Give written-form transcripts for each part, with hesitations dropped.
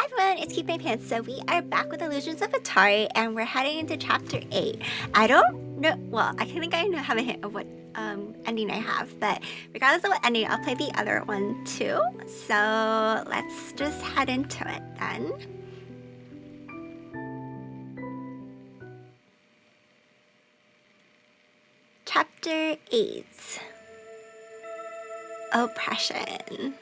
Hi everyone, it's Keep My Pants. So we are back with Illusions of Itehari and we're heading into chapter 8. I don't know, well, I think I have a hint of what ending I have, but regardless of what ending, I'll play the other one too. So let's just head into it then. Chapter 8. Oppression.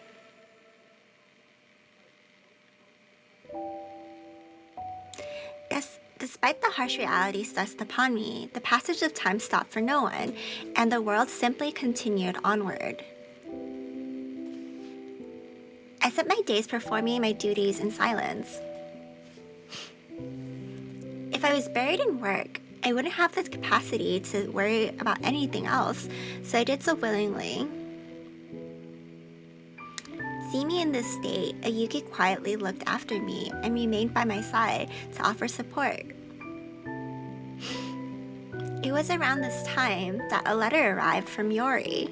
Despite the harsh realities thrust upon me, the passage of time stopped for no one, and the world simply continued onward. I spent my days performing my duties in silence. If I was buried in work, I wouldn't have the capacity to worry about anything else, so I did so willingly. Seeing me in this state, Yuki quietly looked after me and remained by my side to offer support. It was around this time that a letter arrived from Yori.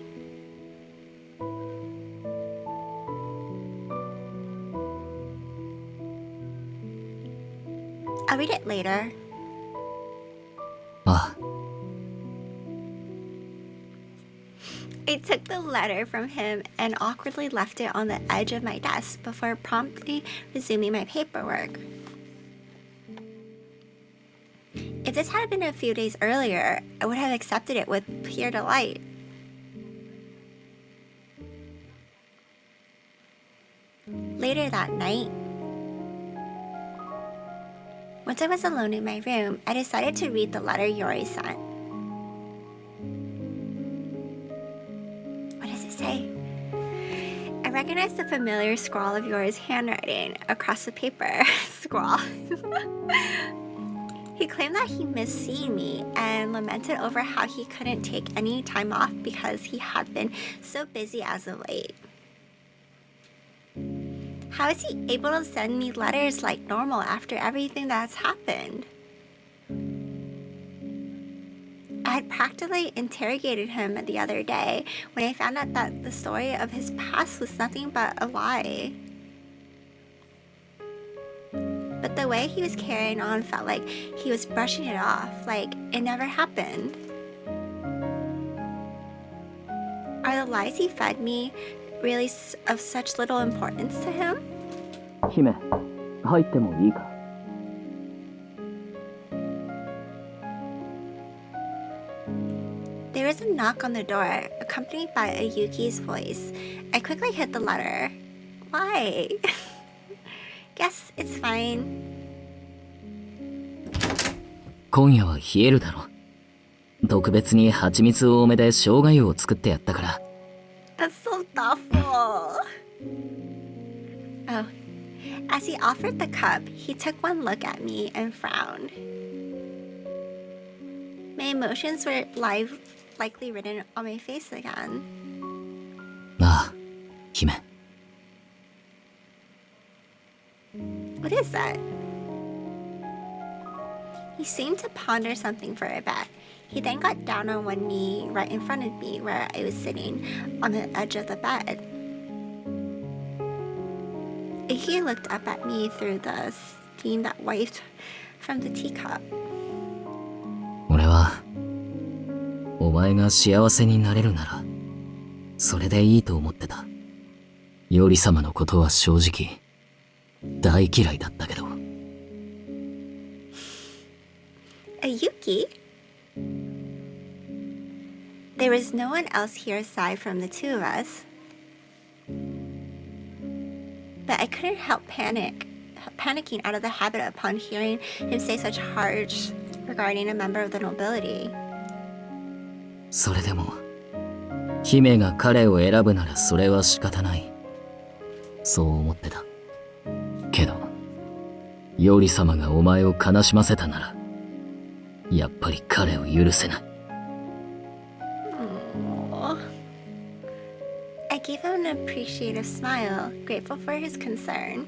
I'll read it later. I took the letter from him and awkwardly left it on the edge of my desk before promptly resuming my paperwork. If this had been a few days earlier, I would have accepted it with pure delight. Later that night, once I was alone in my room, I decided to read the letter Yori sent. What does it say? I recognized the familiar scrawl of Yori's handwriting across the paper. Scrawl. He claimed that he missed seeing me and lamented over how he couldn't take any time off because he had been so busy as of late. How is he able to send me letters like normal after everything that's happened? I had practically interrogated him the other day when I found out that the story of his past was nothing but a lie. But the way he was carrying on felt like he was brushing it off, like it never happened. Are the lies he fed me really of such little importance to him? 姫、入ってもいいか? There was a knock on the door, accompanied by a Yuki's voice. I quickly hid the letter. Why? Guess it's fine. 今夜は冷えるだろ。特別に蜂蜜多めで生姜湯を作ってやったから。That's so thoughtful. Oh. As he offered the cup, he took one look at me and frowned. My emotions were likely written on my face again. ああ、姫。What is that? He seemed to ponder something for a bit. He then got down on one knee right in front of me where I was sitting on the edge of the bed. He looked up at me through the steam that wafted from the teacup. 俺は、お前が幸せになれるなら、それでいいと思ってた。ヨリ様のことは正直、大嫌いだったけど。Yuki? There was no one else here aside from the two of us. But I couldn't help panicking out of the habit upon hearing him say such harsh regarding a member of the nobility. それでも、姫が彼を選ぶならそれは仕方ない。そう思ってた。けど、ヨリ様がお前を悲しませたなら、やっぱり彼を許せない。I gave him an appreciative smile, grateful for his concern.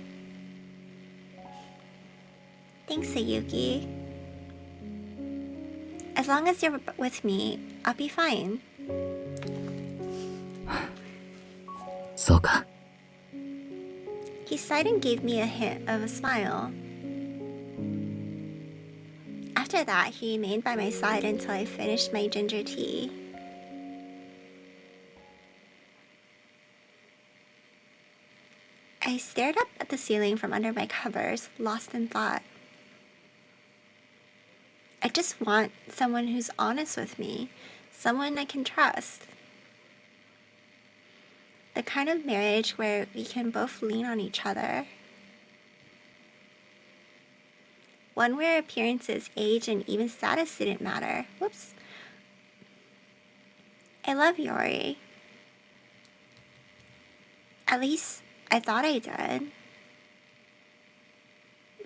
Thanks, Yuki. As long as you're with me, I'll be fine. そうか。He sighed and gave me a hint of a smile. After that, he remained by my side until I finished my ginger tea. I stared up at the ceiling from under my covers, lost in thought. I just want someone who's honest with me, someone I can trust. The kind of marriage where we can both lean on each other. One where appearances, age, and even status didn't matter. Whoops. I love Yori. At least I thought I did.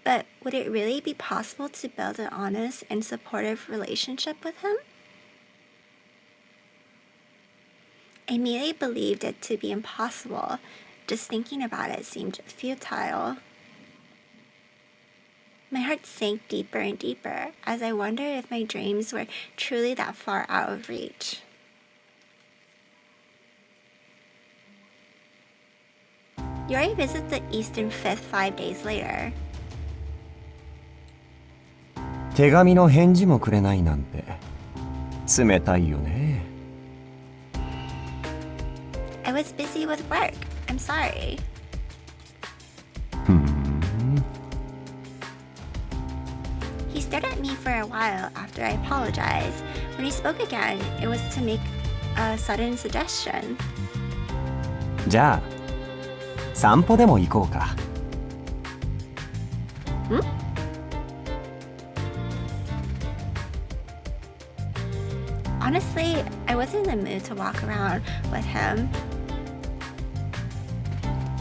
But would it really be possible to build an honest and supportive relationship with him? I immediately believed it to be impossible. Just thinking about it seemed futile. My heart sank deeper and deeper as I wondered if my dreams were truly that far out of reach. Yori visits the Eastern Fifth 5 days later. 手紙の返事もくれないなんて冷たいよね。I was busy with work. I'm sorry. He stared at me for a while after I apologized. When he spoke again, it was to make a sudden suggestion. じゃあ散歩でも行こうか。Honestly, I wasn't in the mood to walk around with him.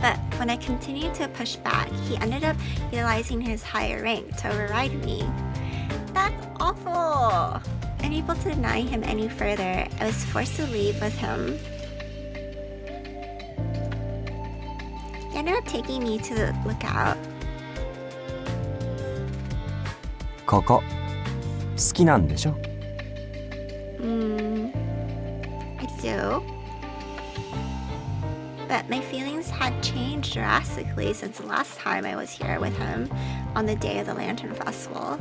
But when I continued to push back, he ended up utilizing his higher rank to override me. That's awful! Unable to deny him any further, I was forced to leave with him. He ended up taking me to the lookout. ここ好きなんでしょ？ I do. But my feelings had changed drastically since the last time I was here with him on the day of the Lantern Festival.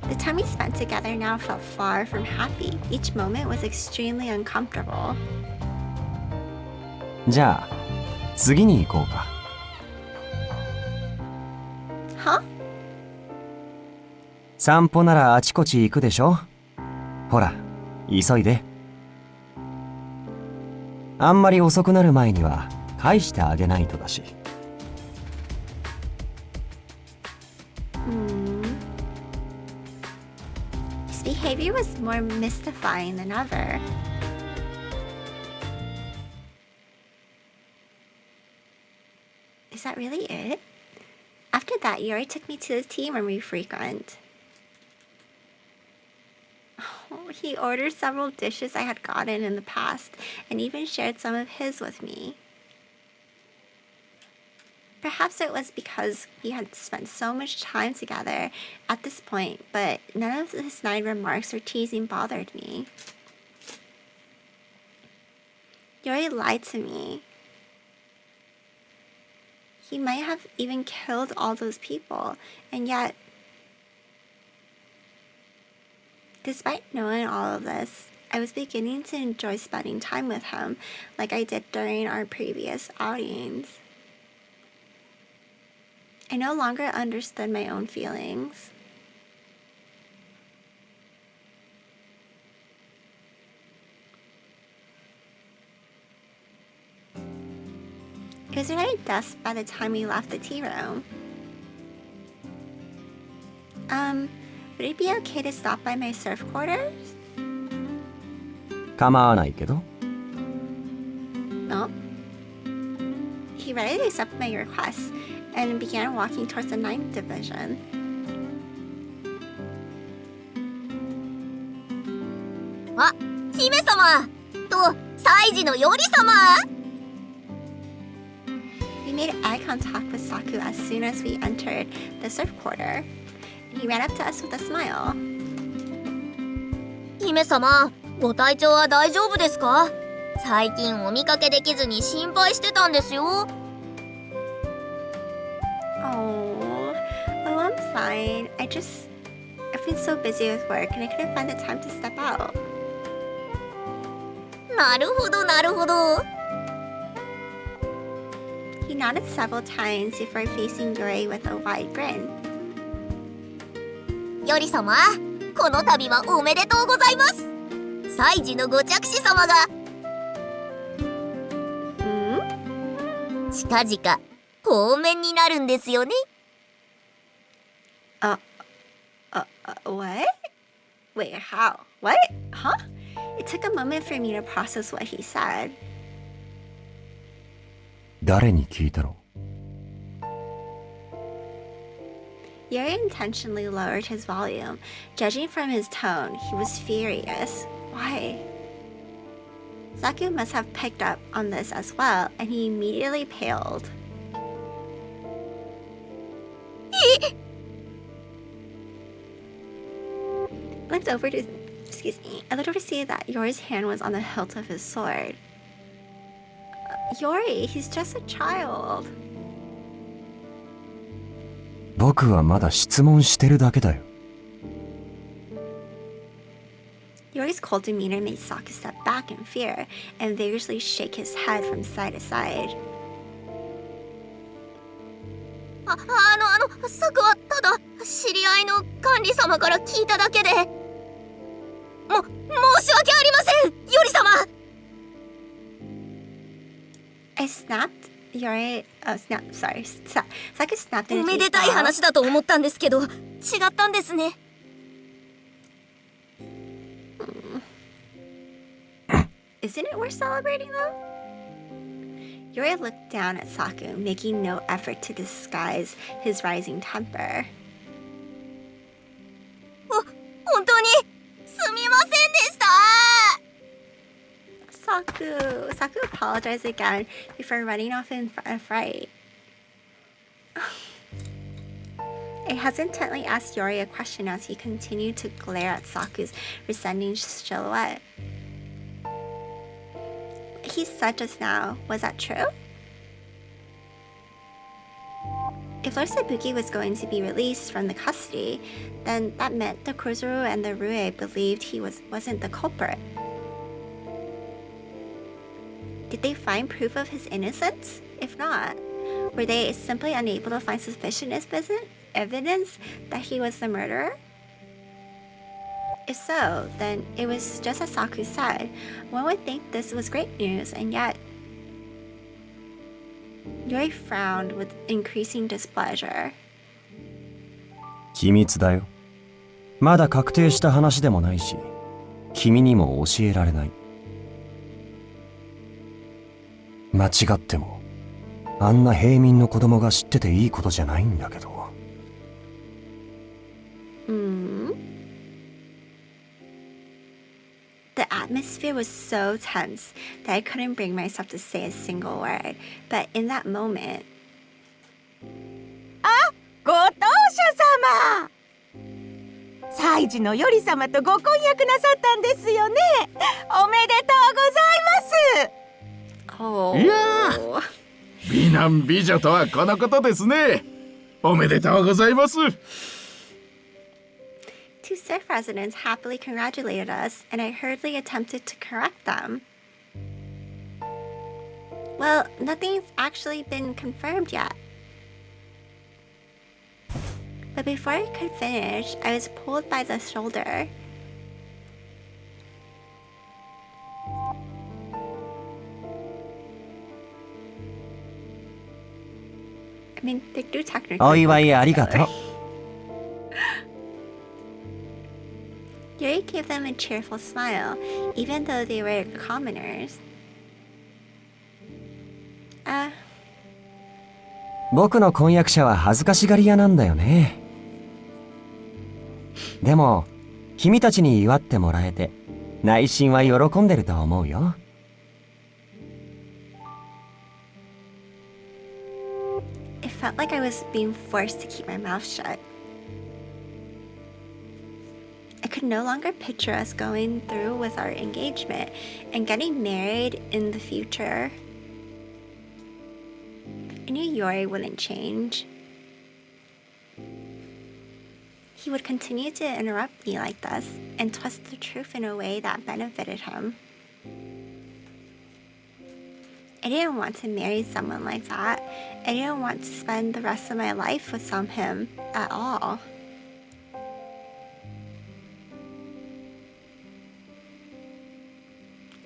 The time we spent together now felt far from happy. Each moment was extremely uncomfortable. じゃあ次に行こうか。Huh? 散歩ならあちこち行くでしょ？ほら、急いで。あんまり遅くなる前には返してあげないとだし。His behavior was more mystifying than ever. Is that really it? After that, Yori took me to the tea room we frequent. Oh, he ordered several dishes I had gotten in the past and even shared some of his with me. Perhaps it was because we had spent so much time together at this point, but none of his snide remarks or teasing bothered me. Yori lied to me. He might have even killed all those people, and yet, despite knowing all of this, I was beginning to enjoy spending time with him like I did during our previous outings. I no longer understood my own feelings. It was already dusk by the time we left the tea room. Would it be okay to stop by my surf quarters? 構わないけど。 No. He readily accepted my request and began walking towards the 9th division. あ、姫様と祭司のより様。 We made eye contact with Saku as soon as we entered the surf quarter. He ran up to us with a smile. 姫様、ご体調は大丈夫ですか？最近お見かけできずに心配してたんですよ。 Oh, I'm fine. I've been so busy with work and I couldn't find the time to step out. なるほどなるほど。 He nodded several times before facing Yori with a wide grin. より様、この度はおめでとうございます。祭事のご着子様が Hmm? 近々放免になるんですよね。 What? Wait, how? What? Huh? It took a moment for me to process what he said. 誰に聞いたろ？ Yori intentionally lowered his volume. Judging from his tone, he was furious. Why? Saku must have picked up on this as well, and he immediately paled. I looked over to see that Yori's hand was on the hilt of his sword. Yori, he's just a child. 僕はまだ質問してるだけだよ。Yori's cold demeanor made Saku step back in fear and vigorously shake his head from side to side. サクはただ知り合いの管理様から聞いただけで。申し訳ありません、より様。 I snapped. Yori, Saku snapped in お his めでたい話だと思ったんですけど、違ったんですね。 Isn't it worth celebrating though? Yori looked down at Saku, making no effort to disguise his rising temper. 本当にすみませんでした。 Saku apologized again before running off in a fright. I hesitantly asked Yori a question as he continued to glare at Saku's resenting silhouette. He said just now, was that true? If Lord Sabuki was going to be released from the custody, then that meant the Kurozuru and the Rue believed he wasn't the culprit. Did they find proof of his innocence? If not, were they simply unable to find sufficient evidence that he was the murderer? If so, then it was just as Saku said. One would think this was great news, and yet... Yori frowned with increasing displeasure. 機密だよ。まだ確定した話でもないし、君にも教えられない。間違っても、あんな平民の子供が知ってていいことじゃないんだけど。The atmosphere was so tense that I couldn't bring myself to say a single word. But in that moment... ご当主様、祭事のより様とご婚約なさったんですよね。おめでとうございます。Oh. いやー、美男美女とはこのことですね。おめでとうございます。Two surf residents happily congratulated us, and I hurriedly attempted to correct them. Well, nothing's actually been confirmed yet. But before I could finish, I was pulled by the shoulder. I mean, they do technically. お祝いありがとう。Yori gave them a cheerful smile, even though they were commoners. 僕の婚約者は恥ずかしがり屋なんだよね。でも、君たちに祝ってもらえて、内心は喜んでると思うよ。It felt like I was being forced to keep my mouth shut. I could no longer picture us going through with our engagement and getting married in the future. I knew Yori wouldn't change. He would continue to interrupt me like this and twist the truth in a way that benefited him. I didn't want to marry someone like that. I didn't want to spend the rest of my life with him at all.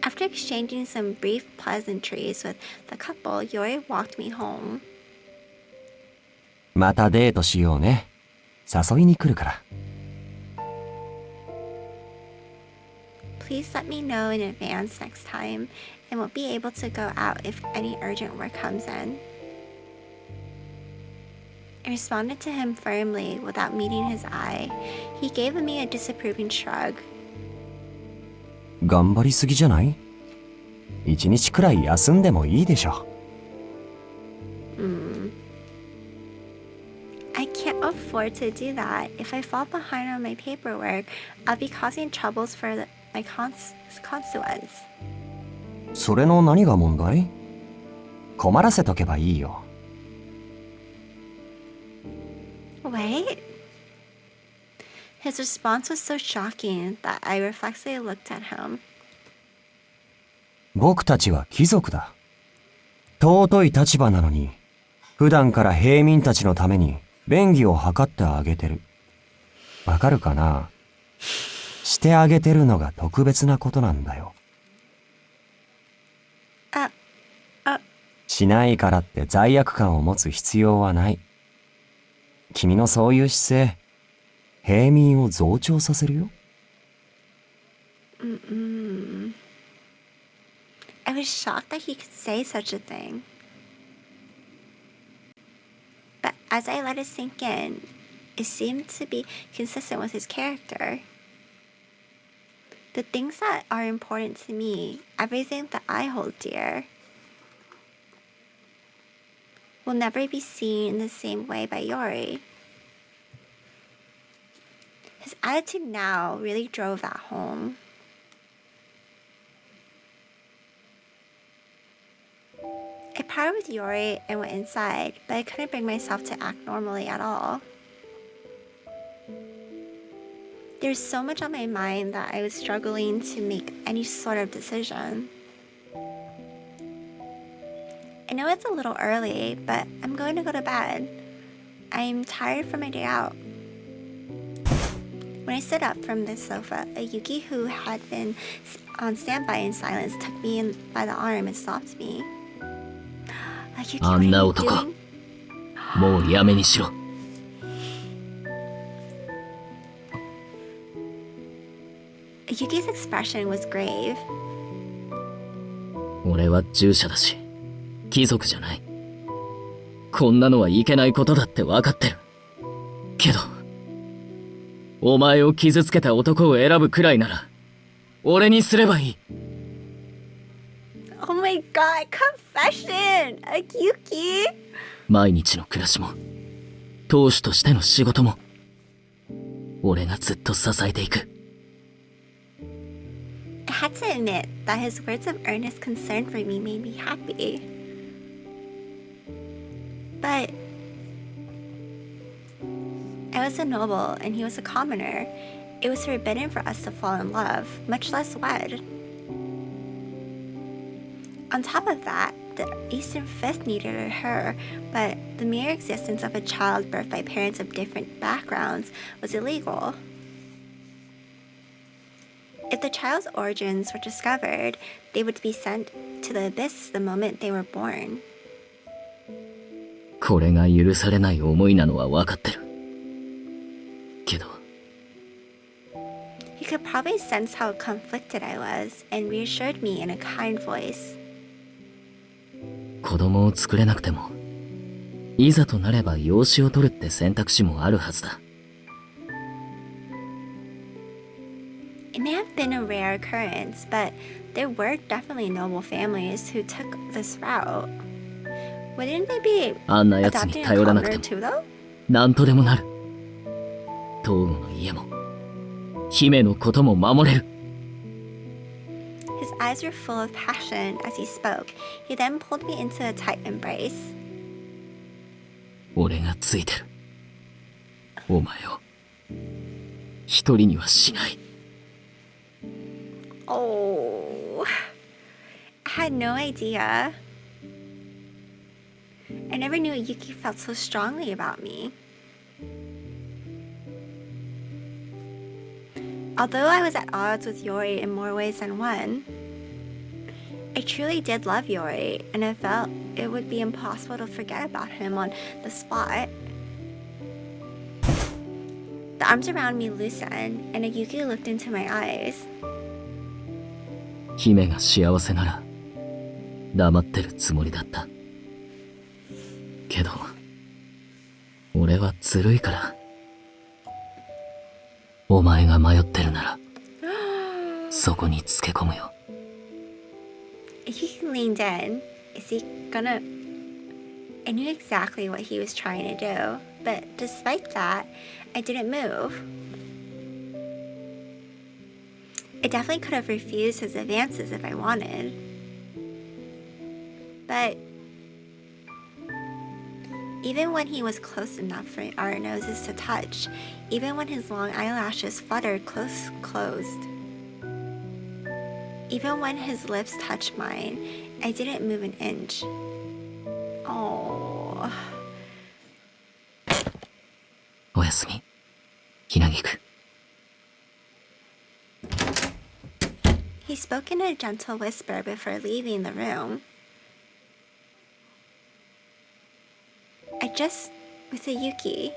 After exchanging some brief pleasantries with the couple, Yori walked me home. またデートしようね。誘いに来るから。Please let me know in advance next time, and we'll be able to go out if any urgent work comes in. I responded to him firmly without meeting his eye. He gave me a disapproving shrug. 頑張りすぎじゃない？一日くらい休んでもいいでしょ。I can't afford to do that. If I fall behind on my paperwork, I'll be causing troubles for my constituents. それの何が問題？困らせとけばいいよ。Wait? His response was so shocking that I reflexively looked at him. 僕たちは貴族だ。尊い立場なのに、普段から平民たちのために便宜を図ってあげてる。わかるかな？してあげてるのが特別なことなんだよ。しないからって罪悪感を持つ必要はない。君のそういう姿勢、平民を増長させるよ。I was shocked that he could say such a thing. But as I let it sink in, it seemed to be consistent with his character. The things that are important to me, everything that I hold dear, will never be seen in the same way by Yori. His attitude now really drove that home. I parted with Yori and went inside, but I couldn't bring myself to act normally at all. There's so much on my mind that I was struggling to make any sort of decision. I know it's a little early, but I'm going to go to bed. I'm tired from my day out. When I stood up from the sofa, a Yuki who had been on standby in silence took me in by the arm and stopped me. Yuki, what are you doing? もうやめにしろ。Yuki's expression was grave. 俺は従者だし、貴族じゃない。こんなのはいけないことだって分かってる。けど、お前を傷つけた男を選ぶくらいなら、俺にすればいい。Oh my god, confession! Yuki! 毎日の暮らしも、当主としての仕事も、俺がずっと支えていく。I had to admit that his words of earnest concern for me made me happy. But I was a noble and he was a commoner. It was forbidden for us to fall in love, much less wed. On top of that, the Eastern Fifth needed her, but the mere existence of a child birthed by parents of different backgrounds was illegal. If the child's origins were discovered, they would be sent to the abyss the moment they were born. これが許されない思いなのは分かってる。けど、He could probably sense how conflicted I was and reassured me in a kind voice. 子供を作れなくても、いざとなれば養子を取るって選択肢もあるはずだ。It may have been a rare occurrence, but there were definitely noble families who took this route. Wouldn't they be あんな奴に adopting a 頼らなく commoner ても、 too, though? なんとでもなる。東郷の家も、姫のことも守れる。 His eyes were full of passion as he spoke. He then pulled me into a tight embrace. 俺がついてる。お前を一人にはしない。 Oh, I had no idea. I never knew Yuki felt so strongly about me. Although I was at odds with Yori in more ways than one, I truly did love Yori, and I felt it would be impossible to forget about him on the spot. The arms around me loosened, and Yuki looked into my eyes. 姫が幸せなら黙ってるつもりだった。けど俺はずるいから。お前が迷ってるならそこにつけ込むよ。 He leaned in. Is he gonna... I knew exactly what he was trying to do, but despite that, I didn't move. I definitely could have refused his advances if I wanted. But even when he was close enough for our noses to touch, even when his long eyelashes fluttered closed, even when his lips touched mine, I didn't move an inch. Oh. おやすみ、ひなぎく。 He spoke in a gentle whisper before leaving the room. With a Yuki.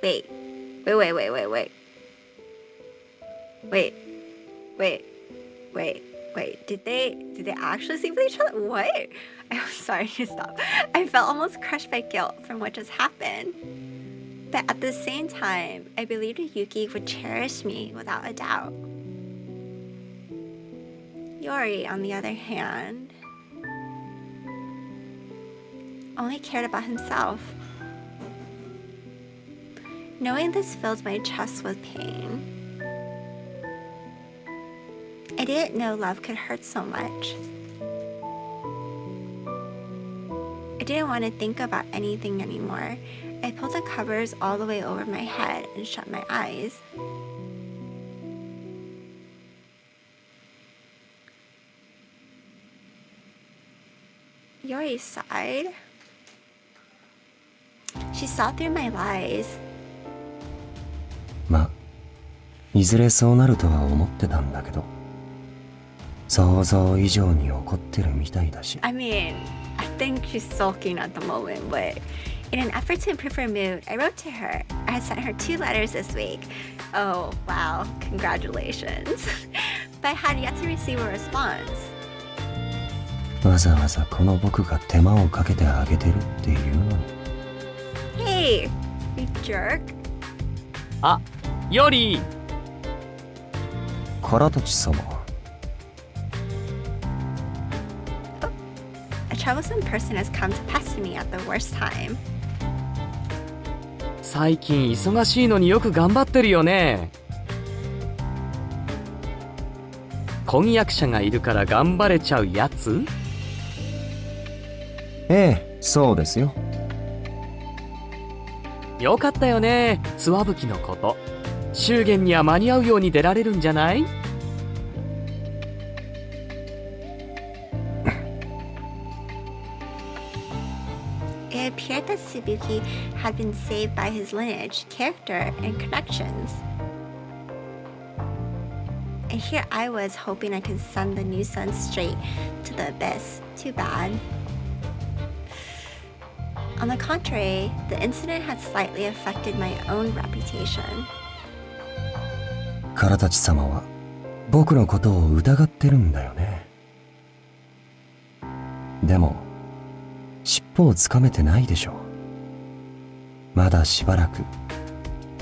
Wait. Did they actually sleep with each other? What? I'm sorry to stop. I felt almost crushed by guilt from what just happened. But at the same time, I believed Yuki would cherish me without a doubt. Yori, on the other hand, only cared about himself. Knowing this filled my chest with pain. I didn't know love could hurt so much. I didn't want to think about anything anymore. I pulled the covers all the way over my head and shut my eyes. Yori sighed. She saw through my lies. ま、いずれそうなるとは思ってたんだけど、想像以上に怒ってるみたいだし。I mean, I think she's sulking at the moment, but in an effort to improve her mood, I wrote to her. I had sent her 2 letters this week. Oh, wow, congratulations. But I had yet to receive a response. わざわざこの僕が手間をかけてあげてるっていうのに。Hey, you jerk. あ、より。からたち様。A troublesome person has come to pester me at the worst time. 最近忙しいのによく頑張ってるよね。婚約者がいるから頑張れちゃうやつ？ええ、そうですよ。よかったよね、つわぶきのこと。祝言には間に合うように出られるんじゃない？ It appeared that Tsubuki had been saved by his lineage, character, and connections. And here I was hoping I could send the new son straight to the abyss. Too bad. On the contrary, the incident had slightly affected my own reputation. からたち様は僕のことを疑ってるんだよね。でも尻尾をつかめてないでしょ。まだしばらく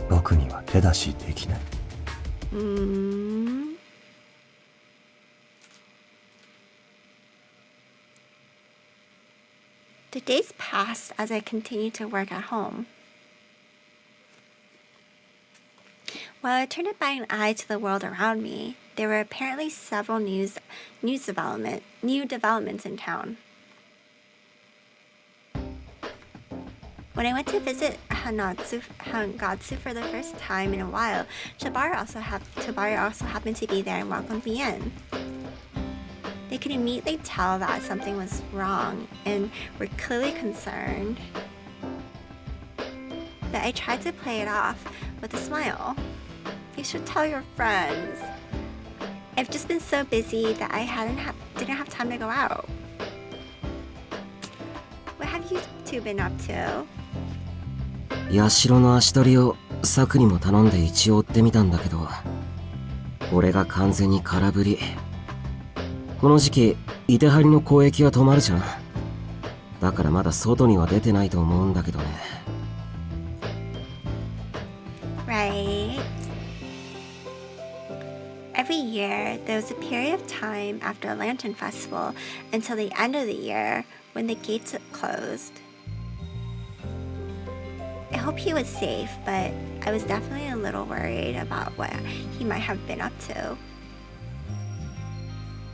僕には手出しできない。The days passed as I continued to work at home. While I turned a blind eye to the world around me, there were apparently several new developments in town. When I went to visit Hangatsu for the first time in a while, Tabara also happened to be there and welcomed me in. They could immediately tell that something was wrong and were clearly concerned. But I tried to play it off with a smile. You should tell your friends. I've just been so busy that I didn't have time to go out. What have you two been up to? ヤシロの足取りをサクにも頼んで一応追ってみたんだけど、これが完全に空振り。この時期、イテハリの交易は止まるじゃん。だからまだ外には出てないと思うんだけどね。Right. Every year, there was a period of time after a lantern festival until the end of the year when the gates closed. I hope he was safe, but I was definitely a little worried about what he might have been up to.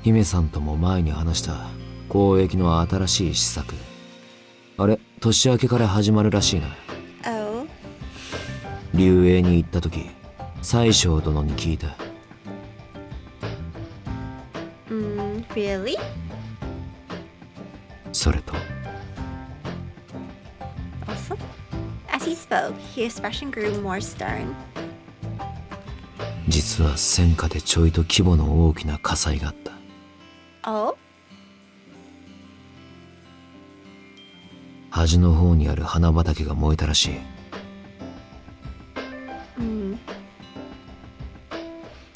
姫さんとも前に話した交易の新しい施策。あれ、年明けから始まるらしいな。Oh? 竜営に行った時、宰相殿に聞いた。Really? それと。Also? As he spoke, his expression grew more stern. 実は戦火でちょいと規模の大きな火災があった。Oh? 端の方にある花畑が燃えたらしい。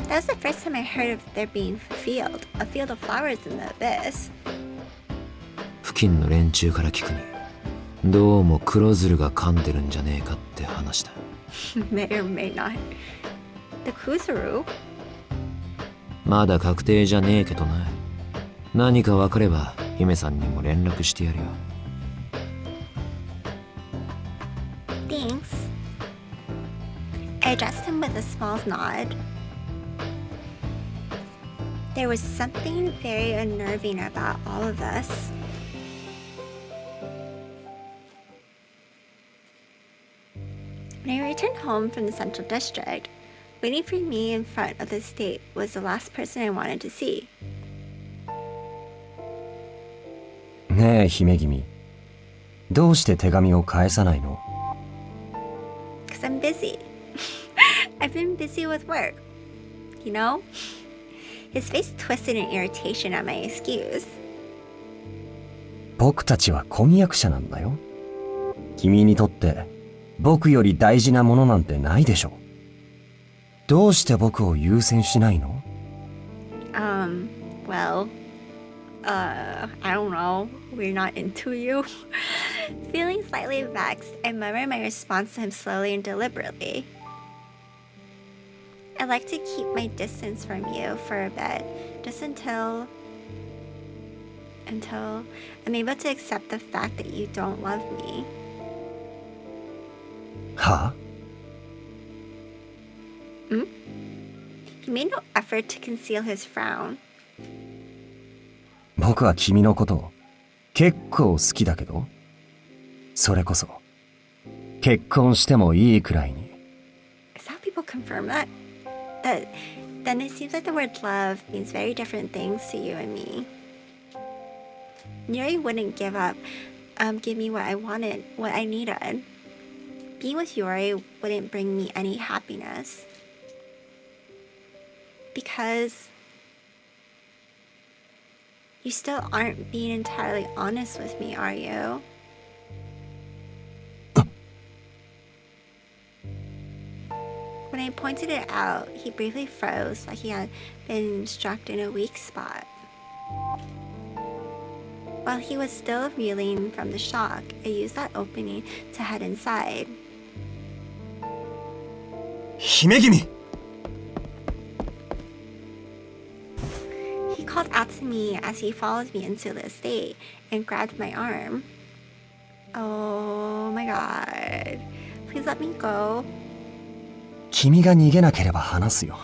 That was the first time I heard of there being a field of flowers in the abyss. 付近の連中から聞くに、どうも黒鶴が噛んでるんじゃねえかって話だ。May or may not. The Kuzuru? まだ確定じゃねえけどな。何か分かれば姫さんにも連絡してやるよ。Thanks. I addressed him with a small nod. There was something very unnerving about all of this. When I returned home from the central district, waiting for me in front of the estate was the last person I wanted to see. ねえ姫君、どうして手紙を返さないの？ Because I'm busy. I've been busy with work. You know? His face twisted in irritation at my excuse. 僕たちは婚約者なんだよ。君にとって僕より大事なものなんてないでしょ。どうして僕を優先しないの？ Well, I don't know. We're not into you. Feeling slightly vexed, I murmured my response to him slowly and deliberately. I'd like to keep my distance from you for a bit, just until I'm able to accept the fact that you don't love me. はあ？ He made no effort to conceal his frown. 僕は君のこと結構好きだけど、それこそ結婚してもいいくらいに。 Is that how people confirm that? Then it seems like the word love means very different things to you and me. Yori wouldn't give me what I wanted, what I needed. Being with Yori wouldn't bring me any happiness. Because you still aren't being entirely honest with me, are you? When I pointed it out, he briefly froze like he had been struck in a weak spot. While he was still reeling from the shock, I used that opening to head inside. 姫君！ He called out to me as he followed me into the estate and grabbed my arm. Oh my god. Please let me go. 君が逃げなければ話すよ。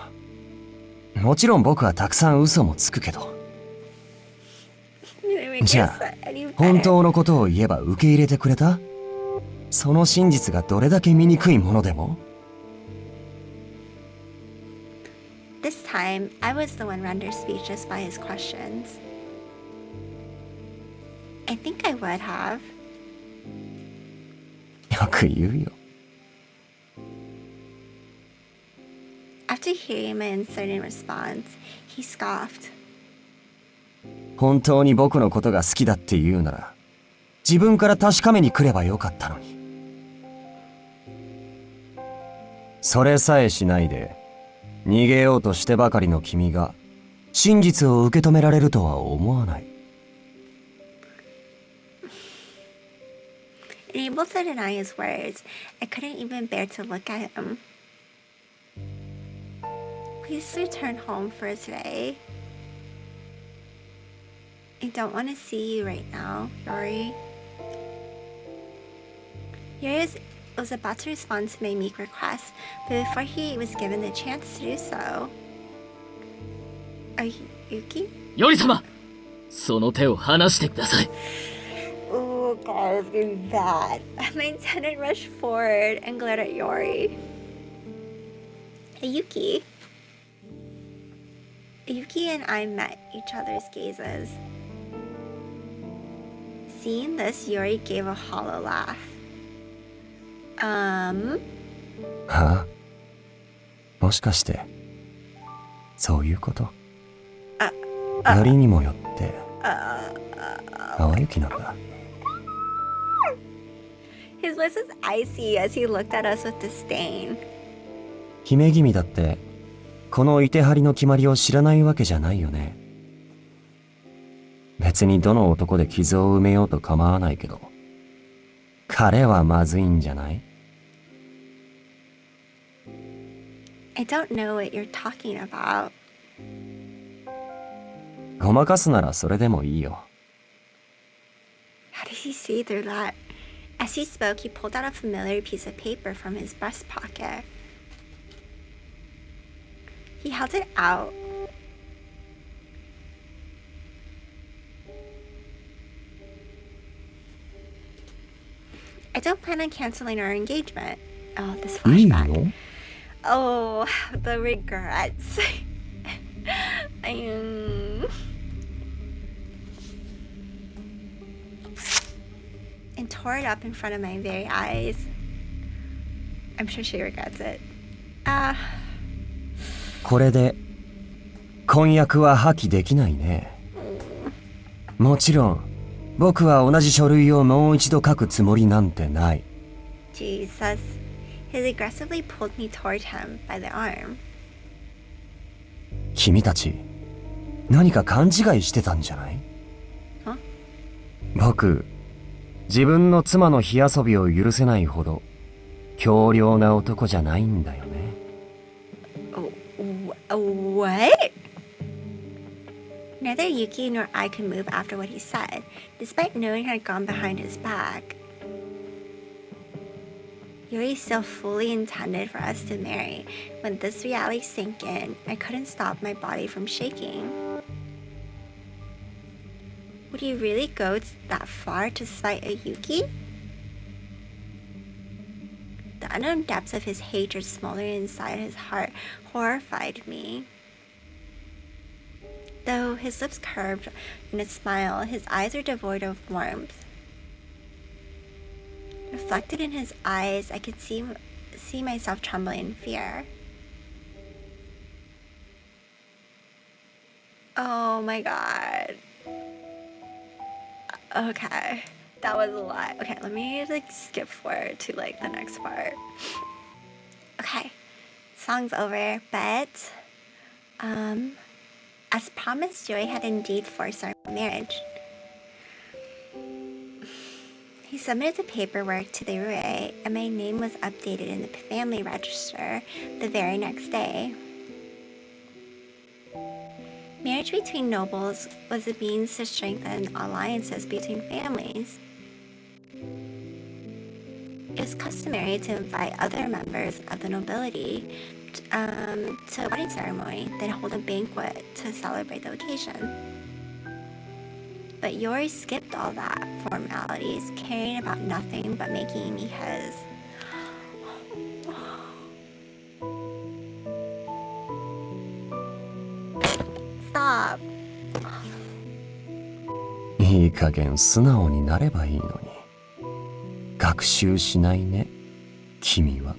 もちろん僕はたくさん嘘もつくけど。じゃあ、本当のことを言えば受け入れてくれた？その真実がどれだけ醜いものでも？ This time, I was the one rendered speechless by his questions. I think I would have. よく言うよ。After hearing my uncertain response, he scoffed. 本当に僕のことが好きだって言うなら、自分から確かめに来ればよかったのに。それさえしないで、逃げようとしてばかりの君が、真実を受け止められるとは思わない。Unable to deny his words, I couldn't even bear to look at him. Please return home for today. I don't want to see you right now, Yori. Yori was about to respond to my meek request, but before he was given the chance to do so... Are you Yuki? より様、その手を離してください。 Oh god, it's getting bad. My attendant rushed forward and glared at Yori. Yuki. Yuki and I met each other's gazes. Seeing this, Yori gave a hollow laugh. はあ？もしかして、そういうこと？よりにもよって、淡雪なんだ。His voice was icy as he looked at us with disdain. 姫君だって、このいてはりの決まりを知らないわけじゃないよね。別にどの男で傷を埋めようと構わないけど、彼はまずいんじゃない？ I don't know what you're talking about. ごまかすならそれでもいいよ。How did he see through that? As he spoke, he pulled out a familiar piece of paper from his breast pocket. He held it out. I don't plan on canceling our engagement. Oh, this いい flashback. の？ Oh, the regrets. And tore it up in front of my very eyes. I'm sure she regrets it. これで婚約は破棄できないね。もちろん僕は同じ書類をもう一度書くつもりなんてない。 Jesus. He aggressively pulled me toward him by the arm. 君たち何か勘違いしてたんじゃない？ Huh? 僕、自分の妻の火遊びを許せないほど強量な男じゃないんだよね。What? Neither Yuki nor I could move after what he said, despite knowing I had gone behind his back. Yori still fully intended for us to marry. When this reality sank in, I couldn't stop my body from shaking. Would he really go that far to spite a Yuki? The unknown depths of his hatred smoldering inside his heart horrified me. Though his lips curved in a smile, his eyes were devoid of warmth. Reflected in his eyes, I could see myself trembling in fear. Oh my god. Okay, that was a lot. Okay, let me skip forward to the next part. Okay, song's over, but as promised, Yori had indeed forced our marriage. He submitted the paperwork to the Rue, and my name was updated in the family register the very next day. Marriage between nobles was a means to strengthen alliances between families. it was customary to invite other members of the nobility to a wedding ceremony, then hold a banquet to celebrate the occasion. But Yori skipped all that formalities, caring about nothing but making me his. Stop. いい加減素直になればいいのに。学習しないね、君は。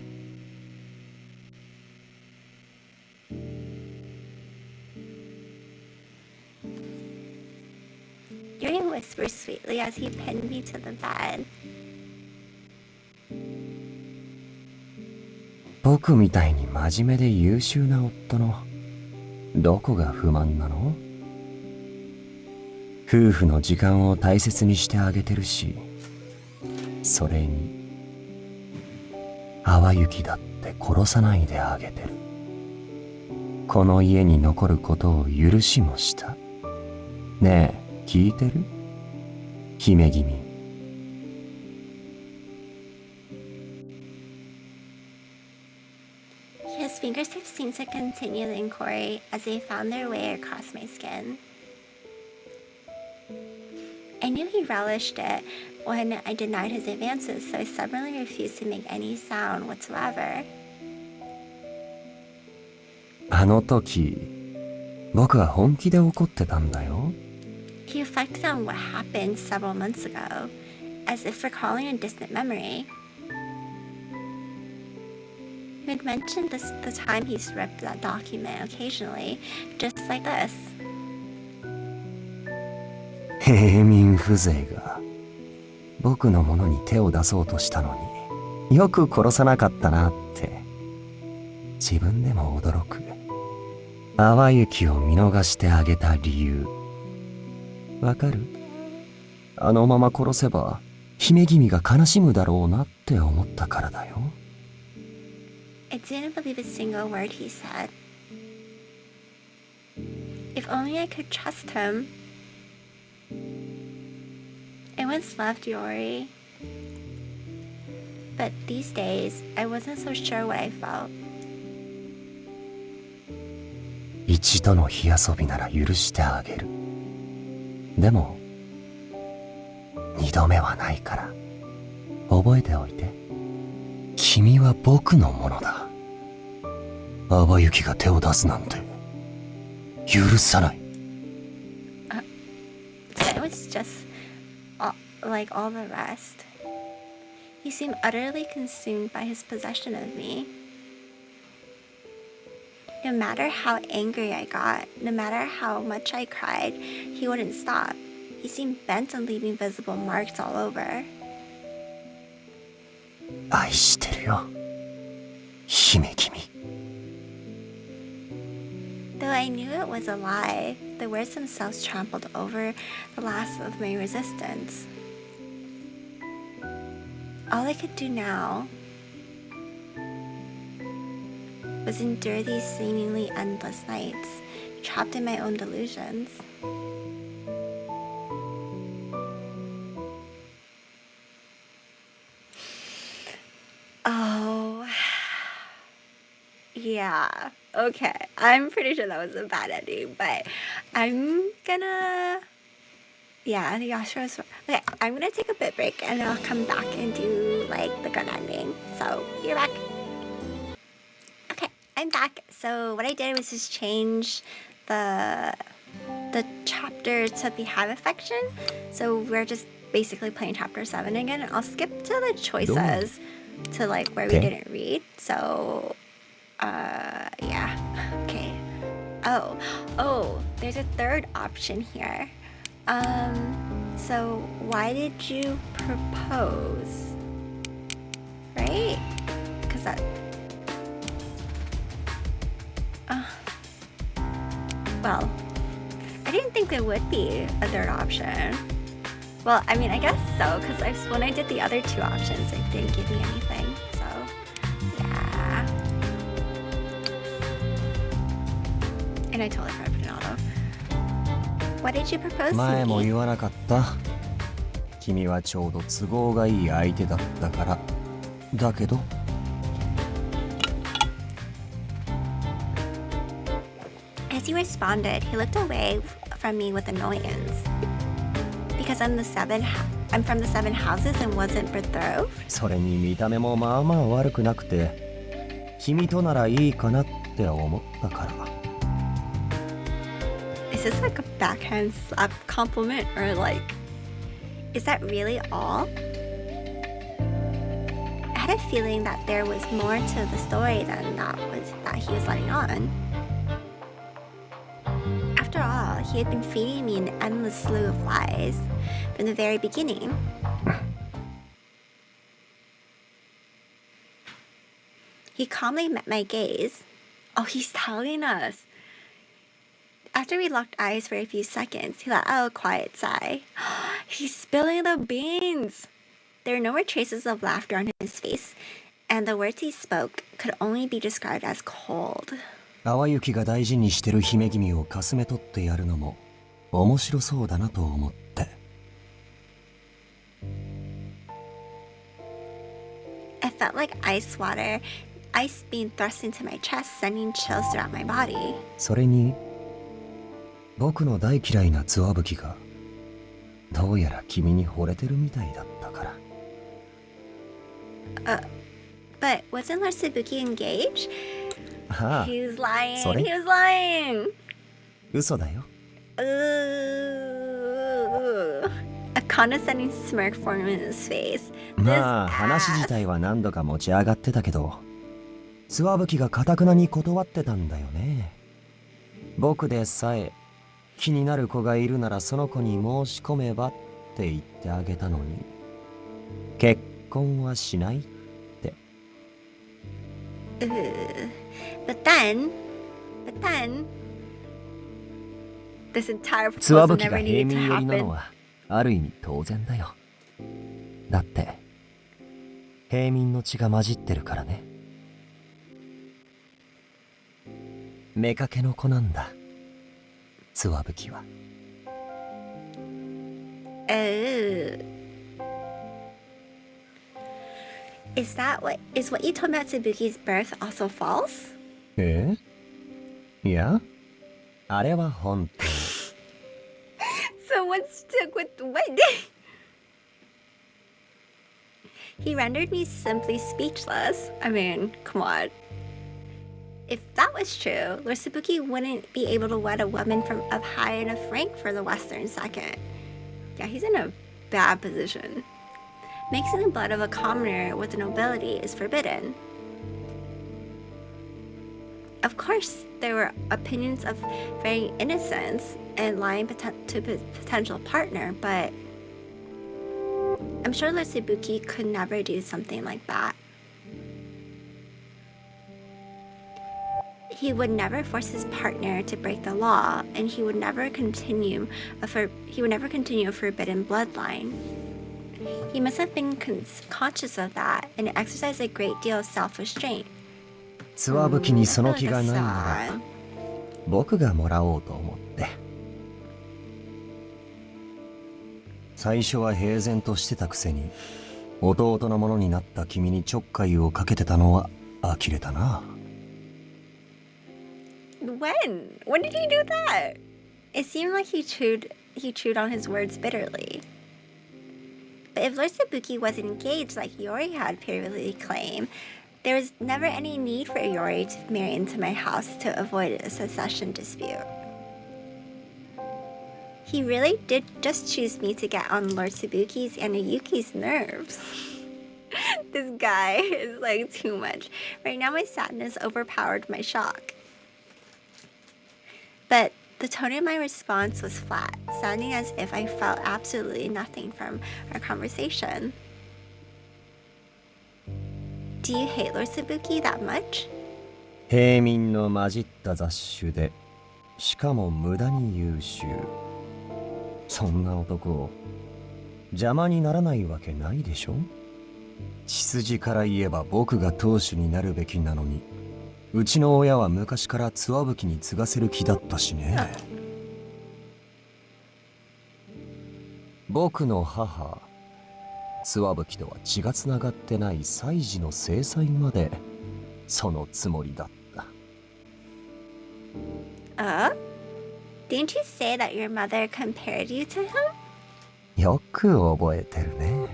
Yuri whispered sweetly as he pinned me to the bed. 僕みたいに真面目で優秀な夫のどこが不満なの？夫婦の時間を大切にしてあげてるし、それに淡雪だって殺さないであげてる。この家に残ることを許しもした。ねえ、聞いてる？姫君。His fingertips seemed to continue the inquiry as they found their way across my skin. I knew he relished it when I denied his advances, so I stubbornly refused to make any sound whatsoever. あの時、僕は本気で怒ってたんだよ。He reflected on what happened several months ago, as if recalling a distant memory. He had mentioned the time he ripped that document occasionally, just like this. 平民風情が僕のものに手を出そうとしたのによく殺さなかったなって自分でも驚く。淡雪を見逃してあげた理由わかる？あのまま殺せば姫君が悲しむだろうなって思ったからだよ。I didn't believe a single word he said. If only I could trust him. I once loved Yori, but these days I wasn't so sure what I felt. 一度の火遊びなら許してあげる。でも二度目はないから覚えておいて。君は僕のものだ。淡雪が手を出すなんて許さない。So it was just like all the rest. He seemed utterly consumed by his possession of me. No matter how angry I got, no matter how much I cried, he wouldn't stop. He seemed bent on leaving visible marks all over. 愛してるよ、姫君。Though I knew it was a lie, the words themselves trampled over the last of my resistance. All I could do now was endure these seemingly endless nights, trapped in my own delusions. Oh, yeah. Okay, I'm pretty sure that was a bad ending, but I'm gonna... Yeah, Yashiro's... Okay, I'm gonna take a bit break and I'll come back and do, like, the good ending. So, you're back. Okay, I'm back. So, what I did was just change the chapter to the have affection. So, we're just basically playing chapter 7 again. I'll skip to the choices to, like, where we didn't read. So... yeah. Okay. Oh, there's a third option here. So why did you propose? Right? Because that... well, I didn't think there would be a third option. Well, I mean, I guess so, because when I did the other two options, it didn't give me anything. So, yeah. And I totally forgot to put an auto. What did you propose to 前も me? 言わなかった。君はちょうど都合がいい相手だったから。だけど As he responded, he looked away from me with annoyance. Because I'm from the seven houses and wasn't betrothed? それに見た目もまあまあ悪くなくて、君とならいいかなって思ったから。Is this like a backhand slap compliment or like, is that really all? I had a feeling that there was more to the story than that he was letting on. After all, he had been feeding me an endless slew of lies from the very beginning. He calmly met my gaze. Oh, he's telling us. After we locked eyes for a few seconds, he let out a quiet sigh. He's spilling the beans! There were no more traces of laughter on his face, and the words he spoke could only be described as cold. 淡雪が大事にしてる姫君をかすめ取ってやるのも面白そうだなと思って。I felt like ice being thrust into my chest, sending chills throughout my body. それに僕の大嫌いなツワブキがどうやら君に惚れてるみたいだったから。But wasn't Lord Sabuki engaged? ああ、 He was lying. それ He was lying. 嘘だよ。A condescending smirk formed in his face. まあ話自体は何度か持ち上がってたけど、ツワブキが堅くなに断ってたんだよね。僕でさえ気になる子がいるならその子に申し込めばって言ってあげたのに、結婚はしないって。But then, this entire ツワブ proposal キが never 平 needed 民 to 寄りなの happen. はある意味当然だよ。だって平民の血が混じってるからね。妾の子なんだ、ツワブキは。Is what you told me about Sabuki's birth also false? え？いや、あれは本当。So what stuck with the wedding? He rendered me simply speechless. I mean, come on. If that was true, Lord Sabuki wouldn't be able to wed a woman of high enough rank for the Western second. Yeah, he's in a bad position. Mixing the blood of a commoner with the nobility is forbidden. Of course, there were opinions of varying innocence and lying to a potential partner, but I'm sure Lord Sabuki could never do something like that. He would never force his partner to break the law, and he would never continue a forbidden bloodline. He must have been conscious of that and exercised a great deal of self-restraint. ツワブキにその気がないなら僕がもらおうと思って。最初は平然としてたくせに弟のものになった君にちょっかいをかけてたのは呆れたな。When did he do that? It seemed like he chewed on his words bitterly. But if Lord Sabuki wasn't engaged like Yori had previously claimed, there was never any need for Yori to marry into my house to avoid a succession dispute. He really did just choose me to get on Lord Sabuki's and Yuki's nerves. This guy is like too much. Right now my sadness overpowered my shock. But the tone in my response was flat, sounding as if I felt absolutely nothing from our conversation. Do you hate Lord Sabuki that much? 平民の混じった雑種で、しかも無駄に優秀。そんな男を邪魔にならないわけないでしょ。血筋から言えば僕が当主になるべきなのに、うちの親は昔からツワブキに継がせる気だったしね。僕の母諏訪吹とは血がつながってない妻児の制裁までそのつもりだった。Didn't you say that your mother compared you to him? よく覚えてるね。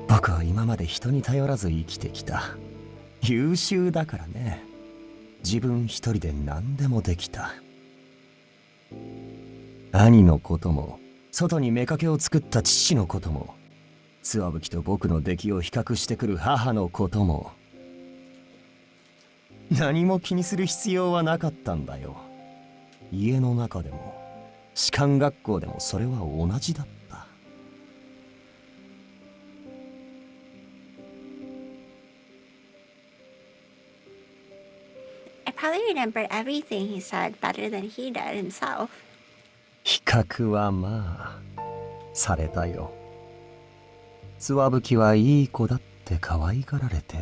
僕は今まで人に頼らず生きてきた。優秀だからね。自分一人で何でもできた。兄のことも、外に妾を作った父のことも、諏訪吹と僕の出来を比較してくる母のことも、何も気にする必要はなかったんだよ。家の中でも士官学校でもそれは同じだった。I probably remembered everything he said better than he did himself. 比較はまあされたよ。諏訪吹はいい子だって可愛がられて、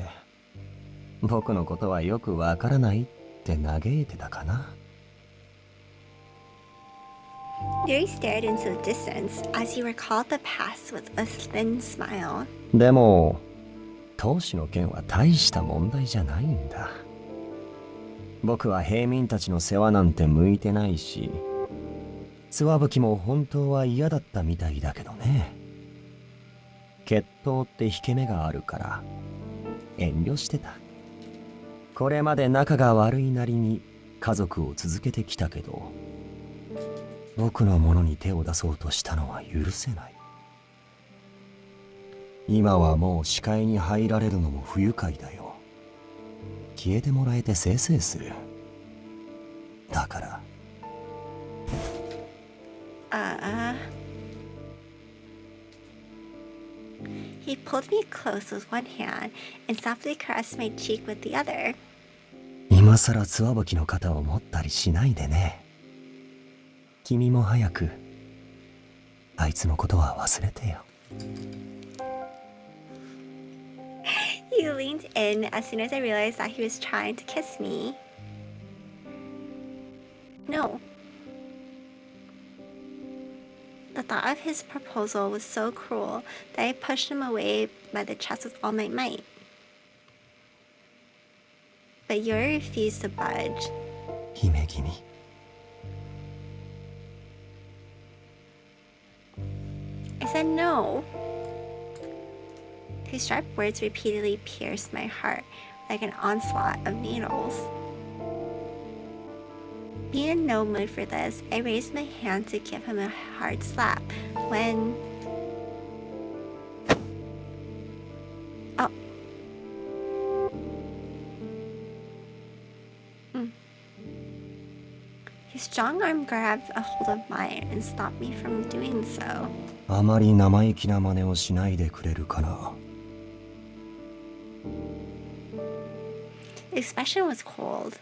僕のことはよくわからないって嘆いてたかな。Yuri stared into the distance as he recalled the past with a thin smile. でも当主の件は大した問題じゃないんだ。僕は平民たちの世話なんて向いてないし、諏訪吹も本当は嫌だったみたいだけどね。血統って引け目があるから遠慮してた。これまで仲が悪いなりに家族を続けてきたけど、僕のものに手を出そうとしたのは許せない。今はもう視界に入られるのも不愉快だよ。消えてもらえてせいせいする。だから。He pulled me close with one hand and softly caressed my cheek with the other. 今さら諏訪吹の肩を持ったりしないでね。君も早くあいつのことは忘れてよ。He leaned in as soon as I realized that he was trying to kiss me. No. The thought of his proposal was so cruel that I pushed him away by the chest with all my might. But Yori refused to budge. 姫君。I said no. His sharp words repeatedly pierced my heart like an onslaught of needles. Being in no mood for this, I raised my hand to give him a hard slap when... Oh. His strong arm grabbed a hold of mine and stopped me from doing so. あまり生意気な真似をしないでくれるかな。The expression was cold.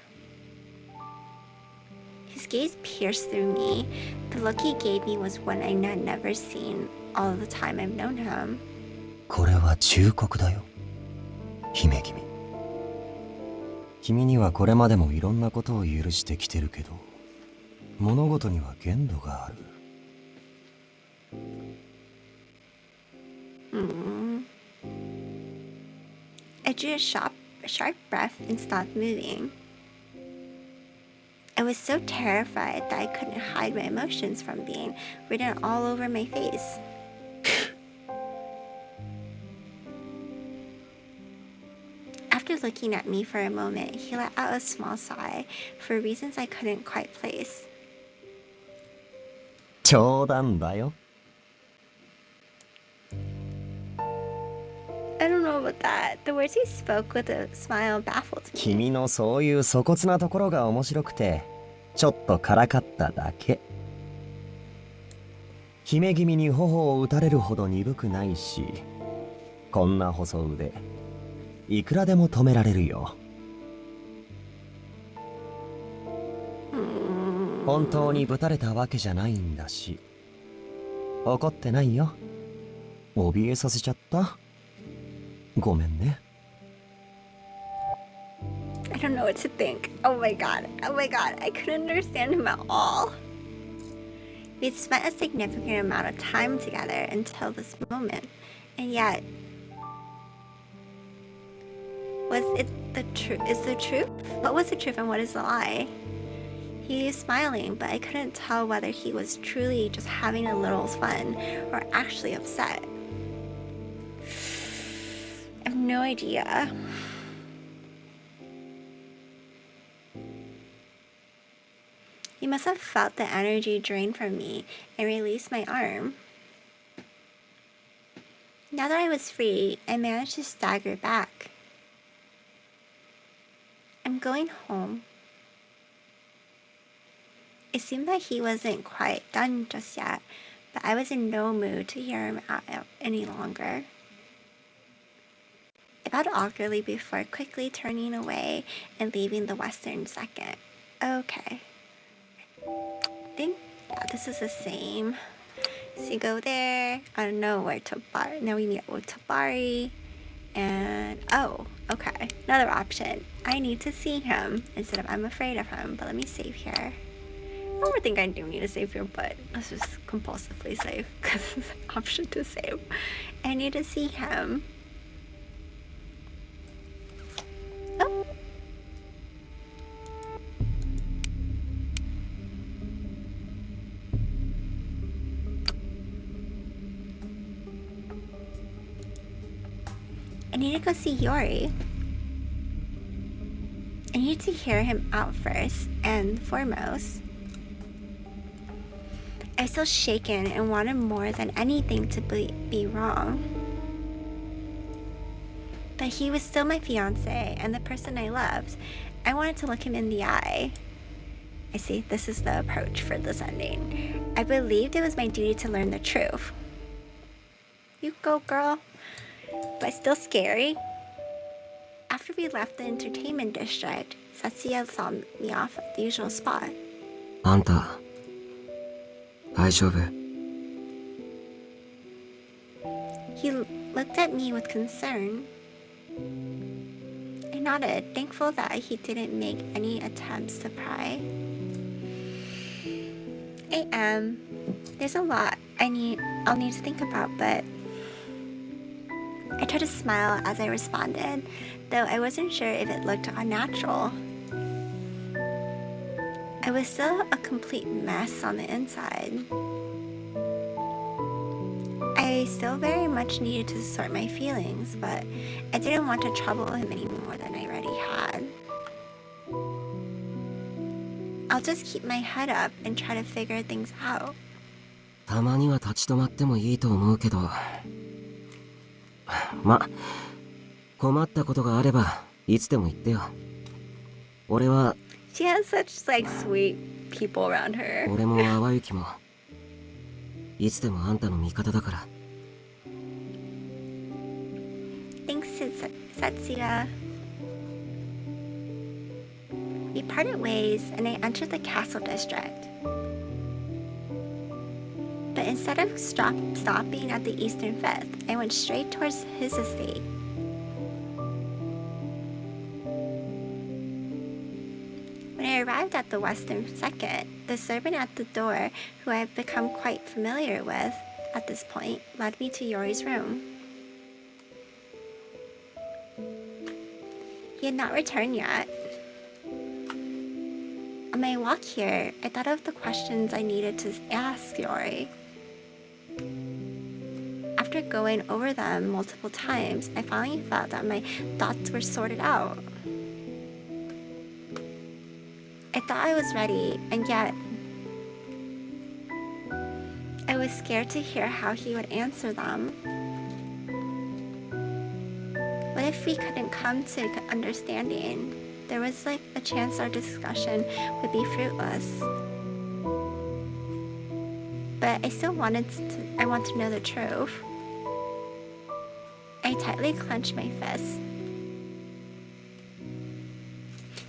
His gaze pierced through me. The look he gave me was one I had never seen all the time I've known him. これは忠告だよ、姫君。君にはこれまでもいろんなことを許してきてるけど、物事には限度がある。I drew a sharp breath and stopped moving. I was so terrified that I couldn't hide my emotions from being written all over my face. After looking at me for a moment, he let out a small sigh for reasons I couldn't quite place. 冗談だよ。I don't know about that. The words he spoke with a smile baffled me. 君のそういう粗骨なところが面白くて、ちょっとからかっただけ。姫君に頬を打たれるほど鈍くないし、こんな細腕、いくらでも止められるよ。本当にぶたれたわけじゃないんだし。怒ってないよ。怯えさせちゃった？ごめんね。I don't know what to think. Oh my god, I couldn't understand him at all. We'd spent a significant amount of time together until this moment, and yet, was it the truth? Is the truth? What was the truth and what is the lie? He was smiling, but I couldn't tell whether he was truly just having a little fun or actually upset. I have no idea. He must have felt the energy drain from me and released my arm. Now that I was free, I managed to stagger back. I'm going home. It seemed like he wasn't quite done just yet, but I was in no mood to hear him out any longer. I bowed awkwardly before quickly turning away and leaving the Western second. Okay. I think, yeah, this is the same. So you go there. I don't know where to bar. Now we meet up with Tabari. And, oh, okay. Another option. I need to see him instead of I'm afraid of him. But let me save here. I don't think I do need to save here, but let's just compulsively save because it's an option to save. I need to see him. Oh. I need to go see Yori. I need to hear him out first and foremost. I was still shaken and wanted more than anything to be wrong. But he was still my fiance and the person I loved. I wanted to look him in the eye. I see, this is the approach for this ending. I believed it was my duty to learn the truth. You go, girl. But still scary. After we left the entertainment district, Satsuya saw me off at the usual spot. あんた、大丈夫? He looked at me with concern. I nodded, thankful that he didn't make any attempts to pry. I am. There's a lot I'll need to think about, but I tried to smile as I responded, though I wasn't sure if it looked unnatural. I was still a complete mess on the inside. I still very much needed to sort my feelings, but I didn't want to trouble him any more than I already had. I'll just keep my head up and try to figure things out. たまには立ち止まってもいいと思うけど。ま、困ったことがあればいつでも言ってよ。俺は She has such like sweet people around her. 俺も淡雪もいつでもあんたの味方だから。Thanks to Satsuya. We parted ways and I entered the castle district. But instead of stopping at the Eastern Fifth, I went straight towards his estate. When I arrived at the Western Second, the servant at the door, who I have become quite familiar with at this point, led me to Yori's room. He had not returned yet. On my walk here, I thought of the questions I needed to ask Yori. After going over them multiple times, I finally felt that my thoughts were sorted out. I thought I was ready, and yet I was scared to hear how he would answer them. What if we couldn't come to understanding? There was like a chance our discussion would be fruitless. But I still want to know the truth. I tightly clenched my fists.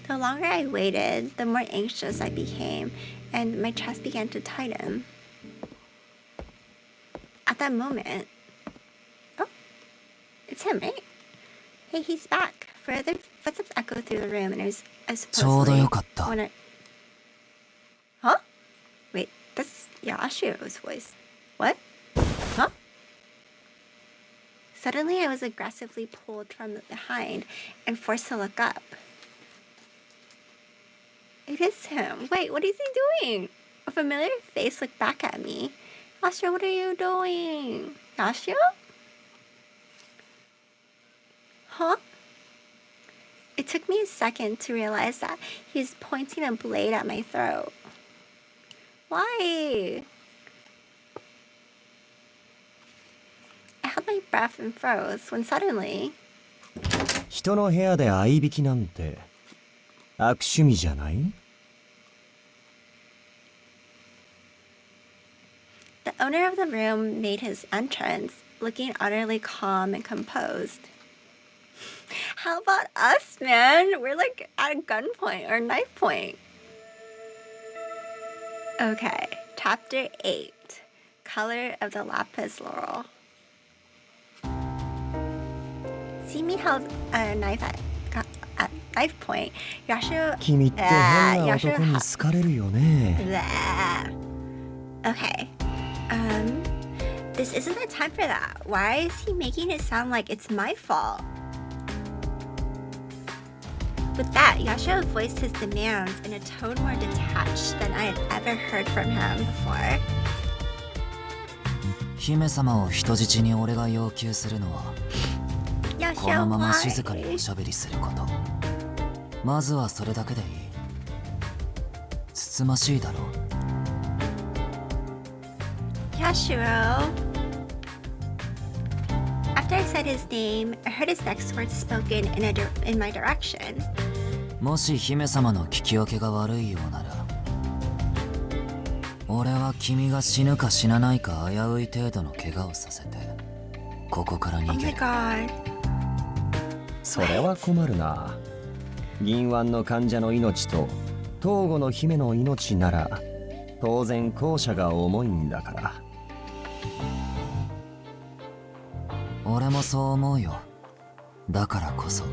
The longer I waited, the more anxious I became, and my chest began to tighten. At that moment, oh, it's him, right? Hey, he's back. Further footsteps echo through the room, and I was ちょうど supposedly よかった。 when I... Huh? Wait, that's Yashiro's voice. What? Huh? Suddenly, I was aggressively pulled from behind and forced to look up. It is him. Wait, what is he doing? A familiar face looked back at me. Yashiro, what are you doing? Yashiro? Huh? It took me a second to realize that he was pointing a blade at my throat. Why? I held my breath and froze when suddenly... 人の部屋で合いびきなんて悪趣味じゃない？ The owner of the room made his entrance, looking utterly calm and composed. How about us, man? We're like at a gunpoint or knife point. Okay, chapter 8. Color of the Lapis Laurel. See me held a knife at knife point. Yashiro... 君って変な男に好かれるよね。 Okay. This isn't the time for that. Why is he making it sound like it's my fault? With that, Yashiro voiced his demands in a tone more detached than I had ever heard from him before. 姫様を人質に俺が要求するのは、この Yashiro, まま why? 静かにおしゃべりすること。まずはそれだけでいい。つつましいだろう。 Yashiro. After I said his name, I heard his next words spoken in my direction. もし姫様の聞き分けが悪いようなら、俺は君が死ぬか死なないか危うい程度の怪我をさせて、ここから Oh 逃 my げる。 god. それは困るな。銀腕の患者の命と東郷の姫の命なら当然後者が重いんだから。俺もそう思うよ。だからこそ、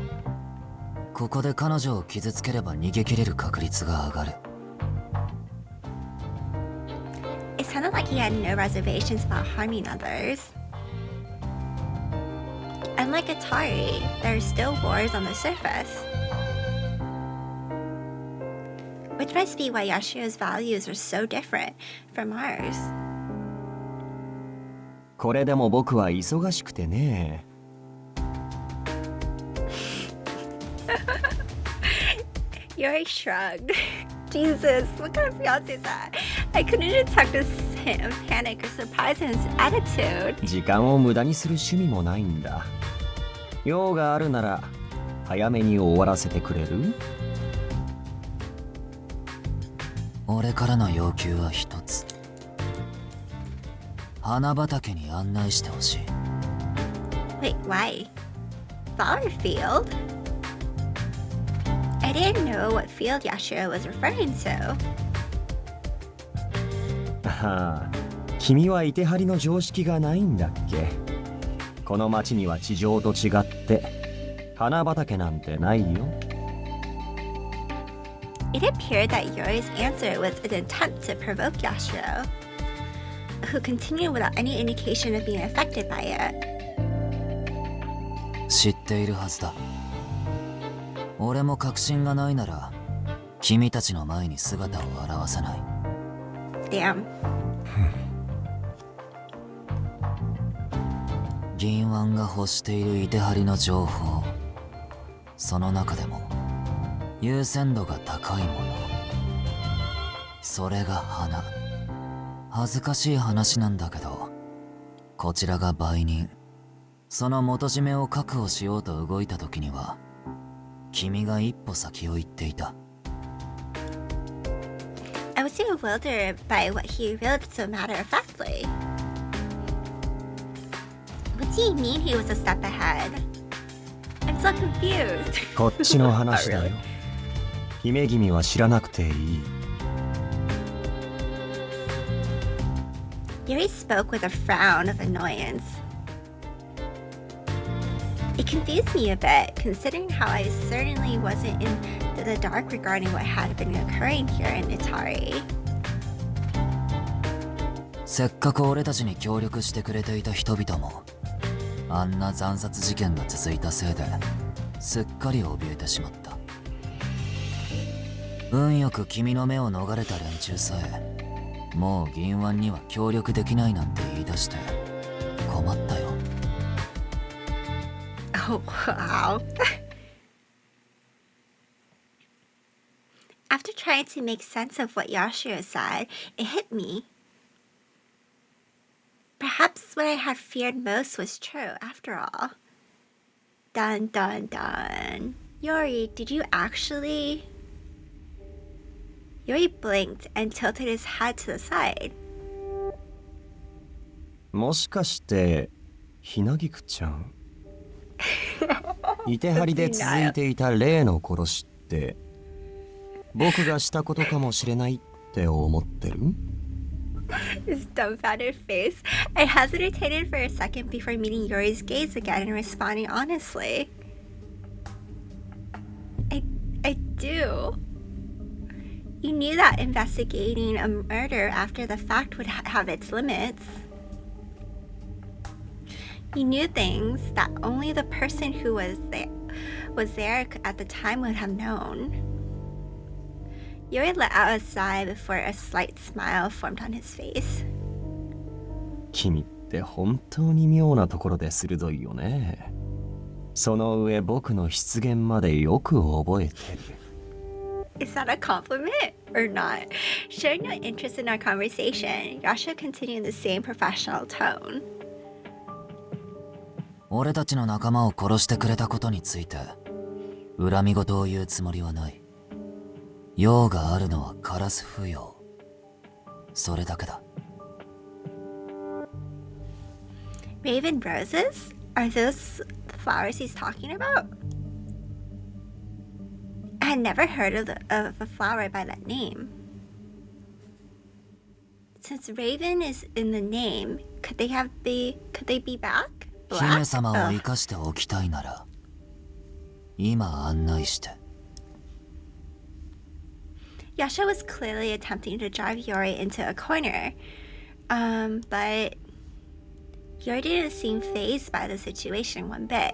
ここで彼女を傷つければ逃げ切れる確率が上がる。It sounded like he had no reservations about harming others. Unlike Itehari, there are still wars on the surface. Which must be why Yashiro's values are so different from ours. これでも僕は忙しくてね。Yori shrugged. Jesus, what kind of fiance is that? I couldn't detect a hint of panic or surprise in his attitude. 時間を無駄にする趣味もないんだ。用があるなら早めに終わらせてくれる？俺からの要求は一つ。花畑に案内してほしい。Wait, why? Flower field? I didn't know what field Yashiro was referring to. はあ、君は伊手張りの常識がないんだっけ？この町には地上と違って花畑なんてないよ。It appeared that Yori's answer was an attempt to provoke Yashiro, who continued without any indication of being affected by it. 知っているはずだ。俺も確信がないなら、君たちの前に姿を現さない。Damn. 銀腕が欲している伊手張りの情報、その中でも優先度が高いもの、それが花。恥ずかしい話なんだけど、こちらが売人、その元締めを確保しようと動いた時には、君が一歩先を行っていた。I was bewildered by what he revealed so matter-of-factly. What do you mean he was a step ahead? I'm so confused. こっちの話だよ。姫君は知らなくていい。Yuri spoke with a frown of annoyance. It confused me a bit, considering how I certainly wasn't in the dark regarding what had been occurring here in Itehari. せっかく俺たちに協力してくれていた人々もあんな惨殺事件が続いたせいですっかり怯えてしまった。運よく君の目を逃れた連中さえもう銀腕には協力できないなんて言い出して困ったよ。Oh, wow. After trying to make sense of what Yashiro said, it hit me. Perhaps what I had feared most was true, after all. Dun dun dun. Yori, did you actually... Yori blinked and tilted his head to the side. もしかしてひなぎくちゃんいてはりで続いていた例の殺しって僕がしたことかもしれないって思ってる？ His dumbfounded face. I hesitated for a second before meeting Yori's gaze again and responding honestly. I do. You knew that investigating a murder after the fact would have its limits. You knew things that only the person who was there at the time would have known. Yori let out a sigh before a slight smile formed on his face. 君って本当に妙なところで鋭いよね。その上僕の出現までよく覚えてる。Is that a compliment or not? Showing no interest in our conversation, Yashiro continued in the same professional tone. 俺たちの仲間を殺してくれたことについて恨み事を言うつもりはない。用があるのはカラス不要。それだけだ。Raven roses? Are those the flowers he's talking about? I had never heard of a flower by that name. Since Raven is in the name, could they be back? 姫様を生かしておきたいなら今案内して。Yashiro was clearly attempting to drive Yori into a corner, but Yori didn't seem fazed by the situation one bit.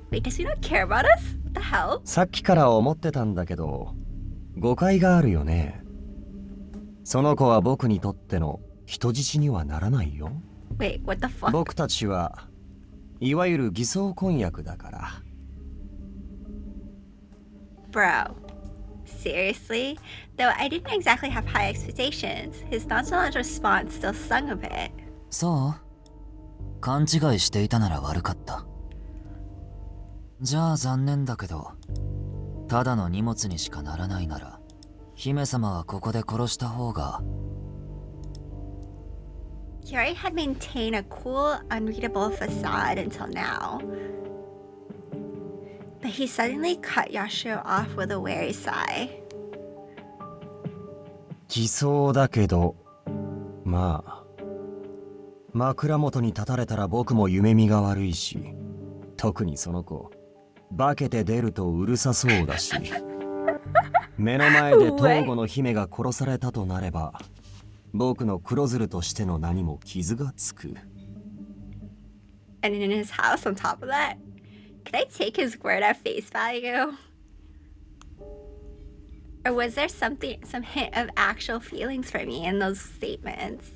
Wait, does he not care about us? What the hell? さっきから思ってたんだけど誤解があるよね。その子は僕にとっての人質にはならないよ。 Wait, what the fuck? 僕たちはいわゆる偽装婚約だから。 Bro, seriously? Though I didn't exactly have high expectations, his nonchalant response still stung a bit. そう？勘違いしていたなら悪かった。じゃあ残念だけど、ただの荷物にしかならないなら、姫様はここで殺した方が。Yori had maintained a cool, unreadable facade until now. But he suddenly cut Yashiro off with a wary sigh. 偽装だけど、まあ枕元に立たれたら僕も夢見が悪いし、特にその子化けて出るとうるさそうだし、目の前で東郷の姫が殺されたとなれば僕の黒鶴としての名にも傷がつく。 And in his house on top of that? Could I take his word at face value? Or was there some hint of actual feelings for me in those statements?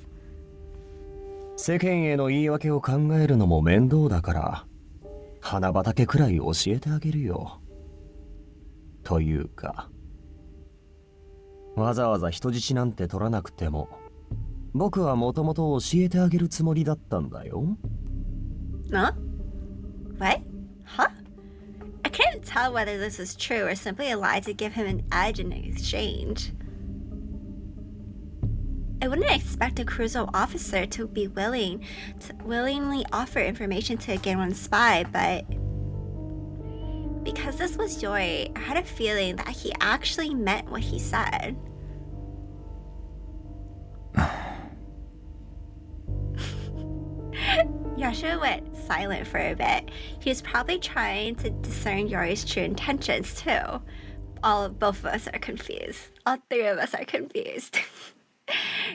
世間への言い訳を考えるのも面倒だから花畑くらい教えてあげるよ。というかわざわざ人質なんて取らなくても僕はもともと教えてあげるつもりだったんだよ。Huh? What? Huh? I couldn't tell whether this was true or simply a lie to give him an edge in exchange. I wouldn't expect a crucial officer to be willingly offer information to a Genwan spy, but because this was Yori, I had a feeling that he actually meant what he said. Yashiro went silent for a bit. He was probably trying to discern Yori's true intentions too. Both of us are confused. All three of us are confused.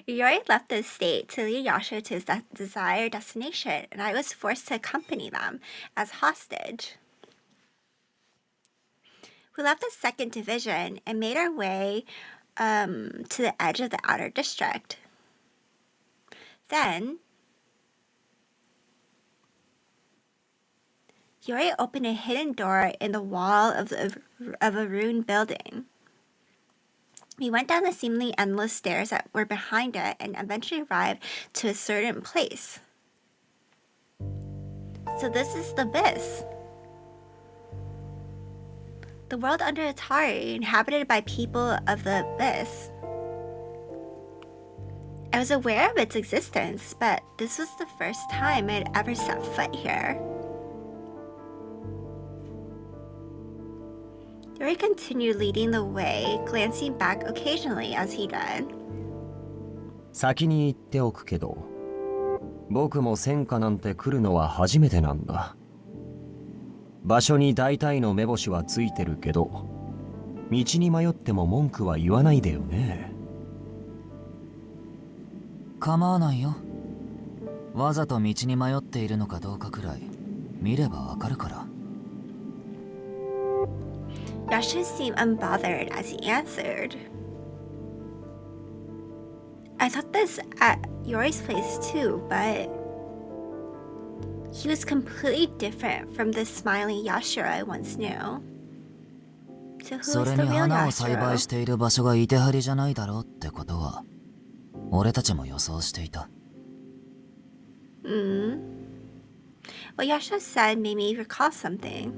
Yori left the estate to lead Yashiro to his desired destination, and I was forced to accompany them as hostage. We left the 2nd Division and made our way to the edge of the outer district. Then, Yori opened a hidden door in the wall of a ruined building. We went down the seemingly endless stairs that were behind it and eventually arrived to a certain place. So this is the abyss. The world under Itehari, inhabited by people of the abyss. I was aware of its existence, but this was the first time I had ever set foot here. Yori continued leading the way, glancing back occasionally as he did. 先に言っておくけど、僕も戦火なんて来るのは初めてなんだ。場所に大体の目星はついてるけど、道に迷っても文句は言わないでよね。構わないよ。わざと道に迷っているのかどうかくらい見ればわかるから。Yashiro seemed unbothered as he answered. I thought this at Yori's place too, but he was completely different from the smiling Yashiro I once knew. So who そ is れ the に real 花を栽培し Yashiro? ている場所がイテハリじゃないだろうってことは、俺たちも予想していた。What Yashiro said made me recall something.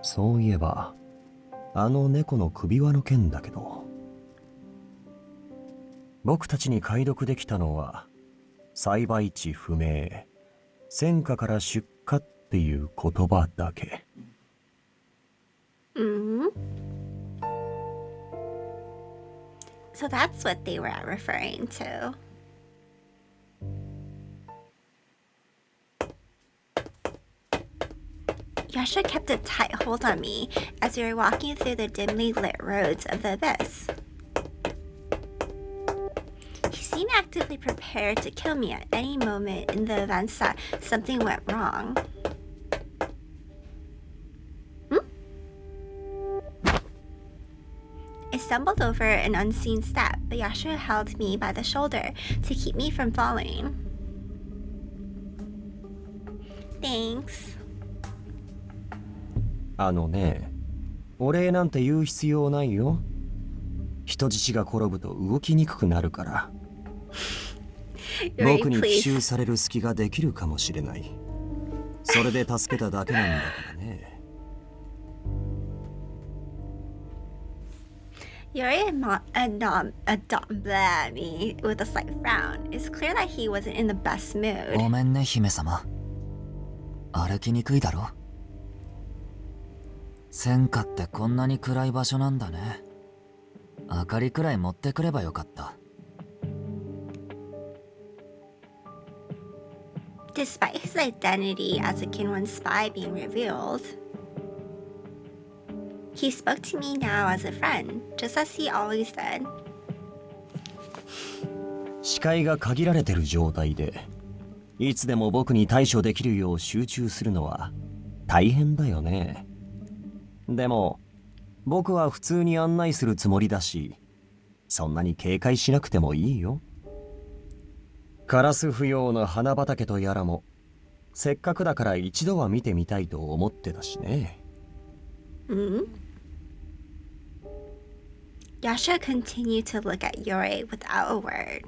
そういえば、あの猫の首輪の件だけど、僕たちに解読できたのは、栽培地不明、戦火から出荷っていう言葉だけ。So that's what they were referring to. Yashiro kept a tight hold on me as we were walking through the dimly lit roads of the abyss. He seemed actively prepared to kill me at any moment in the events that something went wrong. I stumbled over an unseen step, but Yashiro held me by the shoulder to keep me from falling. Thanks. あのね、お礼なんて言う必要ないよ。人質が転ぶと動きにくくなるから。僕に奇襲される隙ができるかもしれない。それで助けただけなんだからね。Yori me with a slight frown. It's clear that he wasn't in the best mood. ごめんね、姫様。歩きにくいだろ。戦火ってこんなに暗い場所なんだね。明かりくらい持ってくればよかった。Despite his identity as a Kinwan spy being revealed, he spoke to me now as a friend, just as he always did. 視界が限られてる状態で、いつでも僕に対処できるよう集中するのは大変だよね。でも、僕は普通に案内するつもりだし、そんなに警戒しなくてもいいよ。カラス不要の花畑とやらも、せっかくだから一度は見てみたいと思ってたしね。Yashiro continued to look at Yori without a word.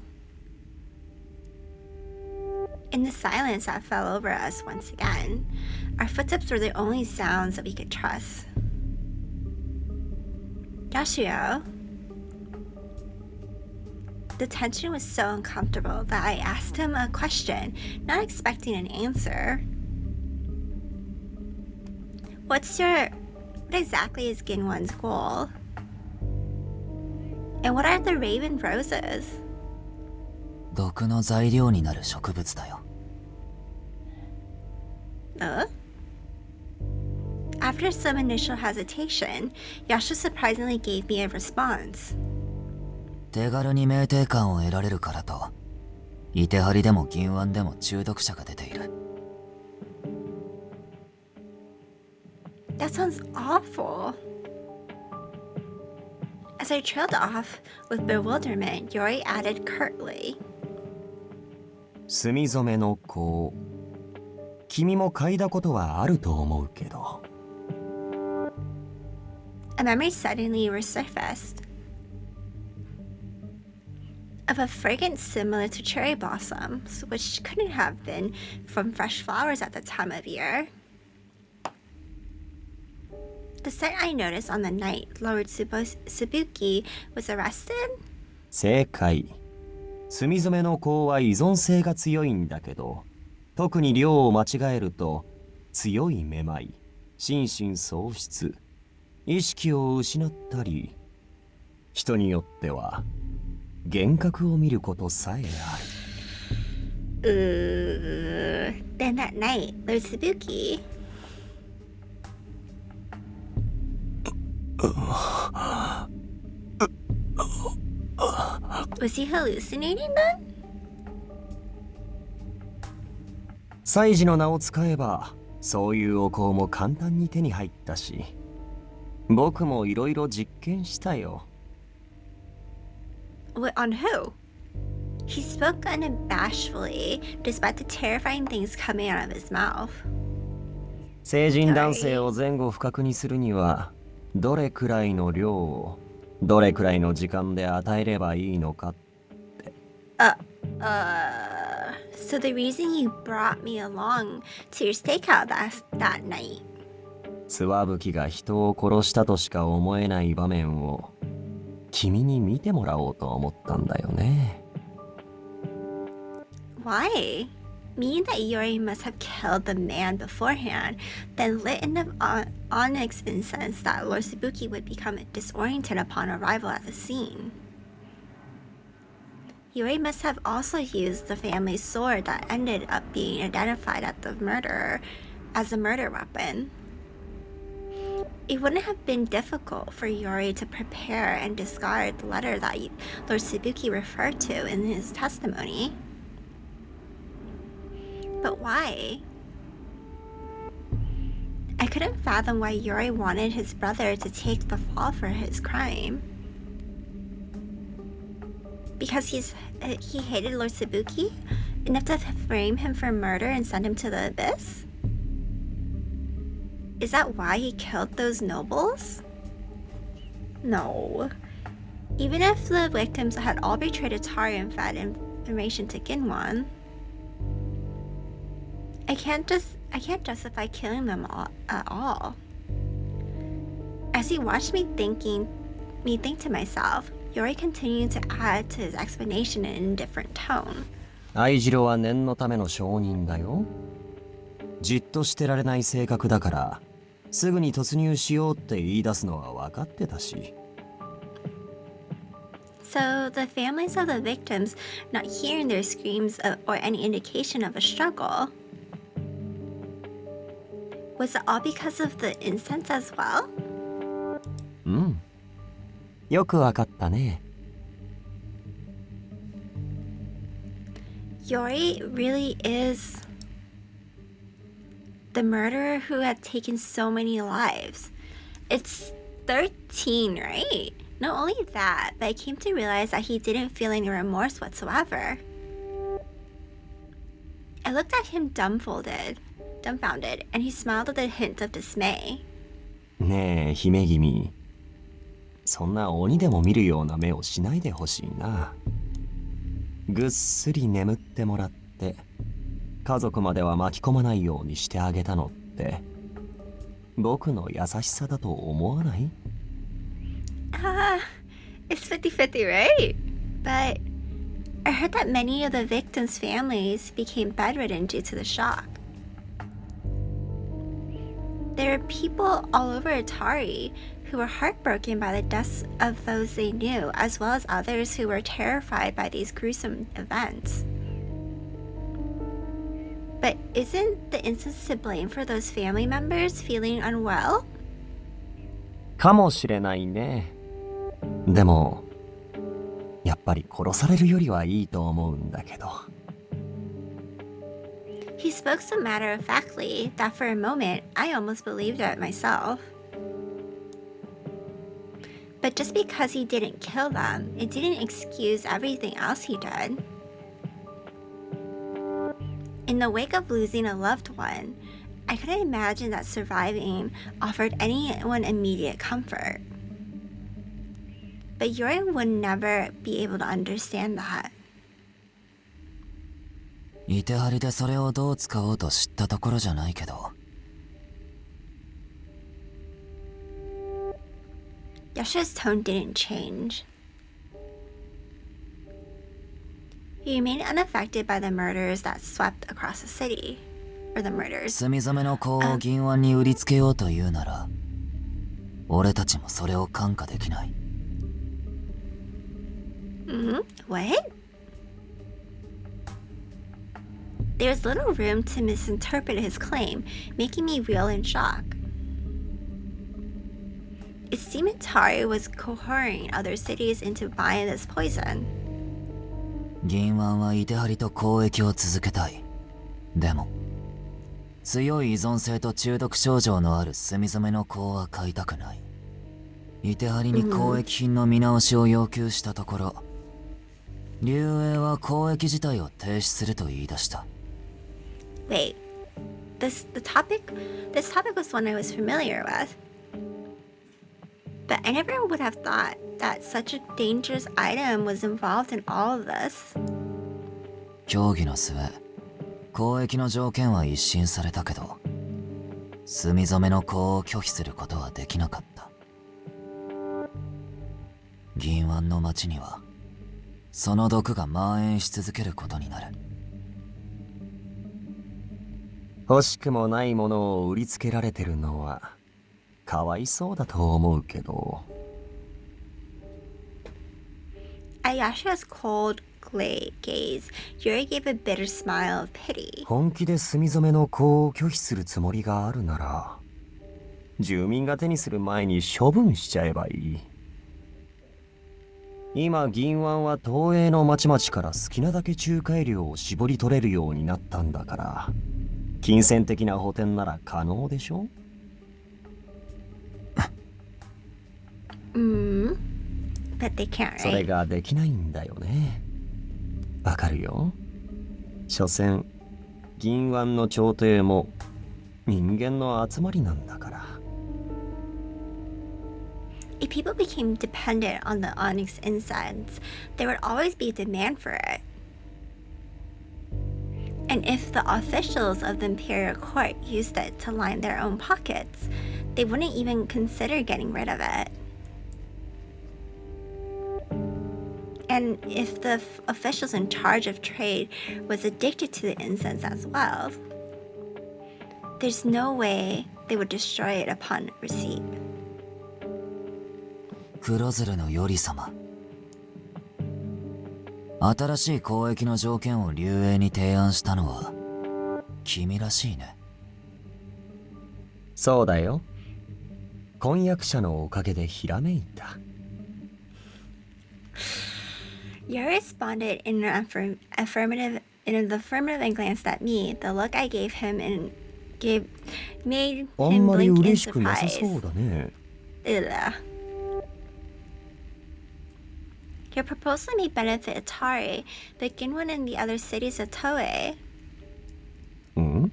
In the silence that fell over us once again, our footsteps were the only sounds that we could trust. Yashiro. The tension was so uncomfortable that I asked him a question, not expecting an answer. What exactly is Ginwan's goal? And what are the Raven Roses? 毒の材料になる植物だよ。After some initial hesitation, Yasha surprisingly gave me a response. 手軽に酩酊感を得られるからと、イテハリでも銀腕でも中毒者が出ている。That sounds awful. As I trailed off with bewilderment, Yori added curtly. 墨染めの香。君も嗅いだことはあると思うけど。A memory suddenly resurfaced of a fragrance similar to cherry blossoms, which couldn't have been from fresh flowers at the time of year. The scent I noticed on the night Lord Tsubuki was arrested? 正解。墨染めの香は依存性が強いんだけど、特に量を間違えると強いめまい、心神喪失、意識を失ったり、人によっては幻覚を見ることさえある。Then that night, Lord Tsubuki. Was he hallucinating then? 祭司の名を使えば、そういうお香も簡単に手に入ったし、僕もいろいろ実験したよ。What, on who? He spoke unabashedly, despite the terrifying things coming out of his mouth. 成人男性を前後不覚にするには、どれくらいの量を、どれくらいの時間で与えればいいのかって。So the reason you brought me along to your stakeout that night. つわぶきが人を殺したとしか思えない場面を君に見てもらおうと思ったんだよね。Why? Meaning that Yori must have killed the man beforehand, then lit enough onyx incense that Lord Tsubuki would become disoriented upon arrival at the scene. Yori must have also used the family sword that ended up being identified at the murderer as a murder weapon. It wouldn't have been difficult for Yori to prepare and discard the letter that Lord Tsubuki referred to in his testimony. But why? I couldn't fathom why Yori wanted his brother to take the fall for his crime. Because he hated Lord Tsubuki enough to frame him for murder and send him to the abyss? Is that why he killed those nobles? No. Even if the victims had all betrayed Itehari and fed information to Ginwan, I can't justify killing them all, at all. As he watched me think to myself, Yori continued to add to his explanation in a different tone. 愛次郎は念のための証人だよ。じっとしてられない性格だから、すぐに突入しようって言い出すのは分かってたし。So the families of the victims, not hearing their screams or any indication of a struggle, was it all because of the incense as well? うん。よく分かったね。Yori really is the murderer who had taken so many lives. It's 13, right? Not only that, but I came to realize that he didn't feel any remorse whatsoever. I looked at him dumbfounded, and he smiled with a hint of dismay. ねえ、姫君。そんな鬼でも見るような目をしないでほしいな。ぐっすり眠ってもらって、家族までは巻き込まないようにしてあげたのって、僕の優しさだと思わない？ It's 50-50, right? But I heard that many of the victims' families became bedridden due to the shock. There are people all over Itehari who were heartbroken by the deaths of those they knew, as well as others who were terrified by these gruesome events. But isn't the instance to blame for those family members feeling unwell? かもしれないね。でも、やっぱり殺されるよりはいいと思うんだけど。He spoke so matter-of-factly that for a moment I almost believed it myself. But just because he didn't kill them, it didn't excuse everything else he did. In the wake of losing a loved one, I couldn't imagine that surviving offered anyone immediate comfort. But Yori would never be able to understand that. いてはりでそれをどう使おうと知ったところじゃないけど。Yashiro's tone didn't change. He remained unaffected by the murders that swept across the city. Or the murders. 墨染めの子を銀腕に売りつけようというなら、俺たちもそれを看過できない。What? There was little room to misinterpret his claim, making me reel in shock. It seemed Itehari was coercing other cities into buying this poison. 銀腕はイテハリと交易を続けたい。でも、強い依存性と中毒症状のある墨染めの子は買いたくない。イテハリに交易品の見直しを要求したところ、龍英は交易自体を停止すると言い出した。Wait, this topic was one I was familiar with. But I never would have thought that such a dangerous item was involved in all of this. 協議の末、交易の条件は一新されたけど、墨染めの子を拒否することはできなかった。銀腕の町には、その毒が蔓延し続けることになる。欲しくもないものを売りつけられてるのはかわいそうだと思うけど。At Yashiro's cold gaze, Yori gave a bitter smile of pity. 本気で墨染めの子を拒否するつもりがあるなら、住民が手にする前に処分しちゃえばいい。今銀腕は東映の町々から好きなだけ仲介料を絞り取れるようになったんだから、金銭的な補填なら可能でしょ。But they can't, right? それができないんだよね。わかるよ。所詮銀腕の朝廷も人間の集まりなんだから。If people became dependent on the onyx incense, there would always be demand for it. And if the officials of the imperial court used it to line their own pockets, they wouldn't even consider getting rid of it. And if the officials in charge of trade was addicted to the incense as well, there's no way they would destroy it upon receipt. 黒鶴の頼様。新しい交易の条件を龍英に提案したのは君らしいね。そうだよ。婚約者のおかげでひらめいた。Yori responded in an affirmative and glanced at me. The look I gave him made あん him まり blink in 嬉しくなさ surprise. そうだね。Ugh. Your proposal may benefit Itehari, but Ginwan and the other cities of Toei. ん？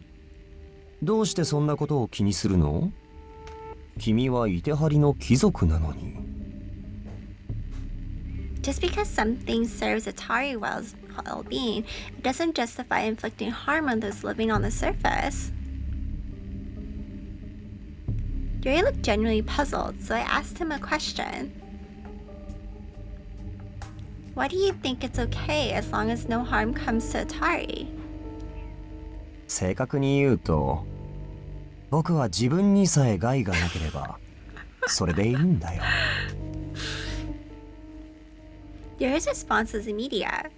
どうしてそんなことを気にするの？君はイテハリの貴族なのに。Just because something serves Itehari well-being, it doesn't justify inflicting harm on those living on the surface. Yori looked genuinely puzzled, so I asked him a question. Why do you think it's okay as long as no harm comes to Itehari? 正確に言うと、僕は自分にさえ害がなければそれでいいんだよ。 Yori's response was immediate.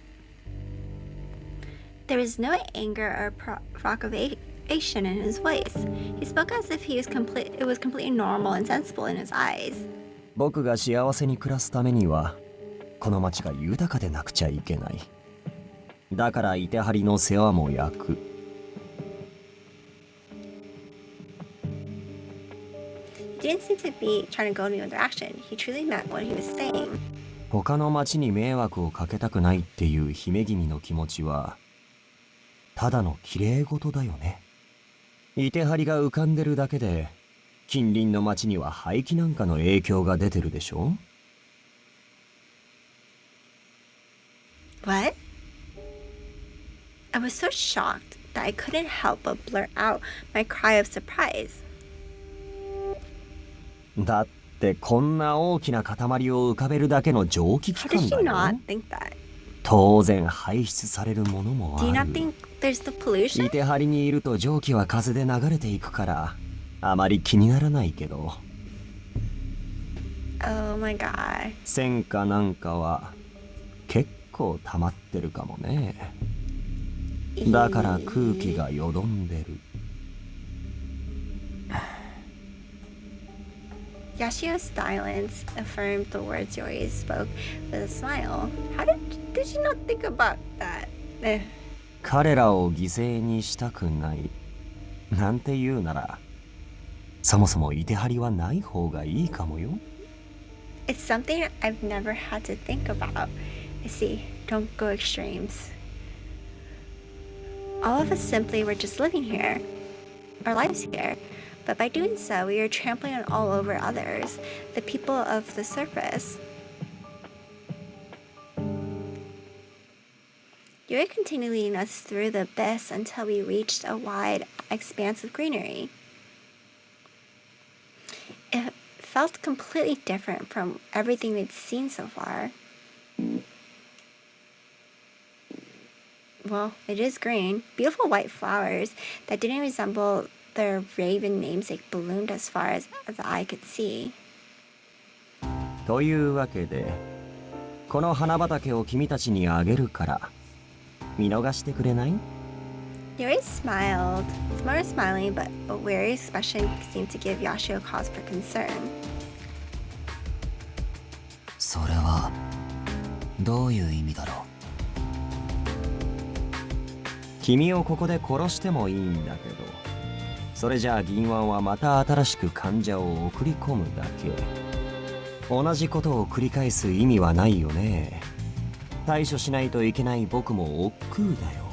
There was no anger or provocation in his voice. He spoke as if it was completely normal and sensible in his eyes. 僕が幸せに暮らすためにはこの町が豊かでなくちゃいけない。だからいてはりの世話も焼く。He didn't seem to be trying to go in the other direction. He truly meant what he was saying. 他の町に迷惑をかけたくないっていう姫君の気持ちはただの綺麗事だよね。いてはりが浮かんでるだけで近隣の町には廃棄なんかの影響が出てるでしょ。 What? I was so shocked that I couldn't help but blurt out my cry of surprise. だってこんな大きな塊を浮かべるだけの蒸気機 How did 関 he だよ。 not think that? 当然排出されるものも Do you あ not る。 think there's the pollution? いてはりにいると蒸気は風で流れていくからあまり気にならないけど、 Oh my god. 戦火なんかは結構溜まってるかもね。だから空気がよどんでる。 Yashiro's silence affirmed the words Yori spoke with a smile. How did she not think about that? 彼らを犠牲にしたくないなんて言うなら、そもそもいてはりはない方がいいかもよ。 It's something I've never had to think about. I see. Don't go extremes. All of us simply were just living here, our lives here. But by doing so, we are trampling on all over others, the people of the surface. Yori continued leading us through the abyss until we reached a wide expanse of greenery. It felt completely different from everything we'd seen so far. Well, it is green. Beautiful white flowers that didn't resemble their raven namesake bloomed as far as the eye could see. というわけで、この花畑を君たちにあげるから見逃してくれない？ Yori smiled. Smart smiling, but a wary expression seemed to give Yashiro cause for concern. それはどういう意味だろう。君をここで殺してもいいんだけど、それじゃあ銀腕はまた新しく患者を送り込むだけ。同じことを繰り返す意味はないよね。対処しないといけない僕も億劫だよ。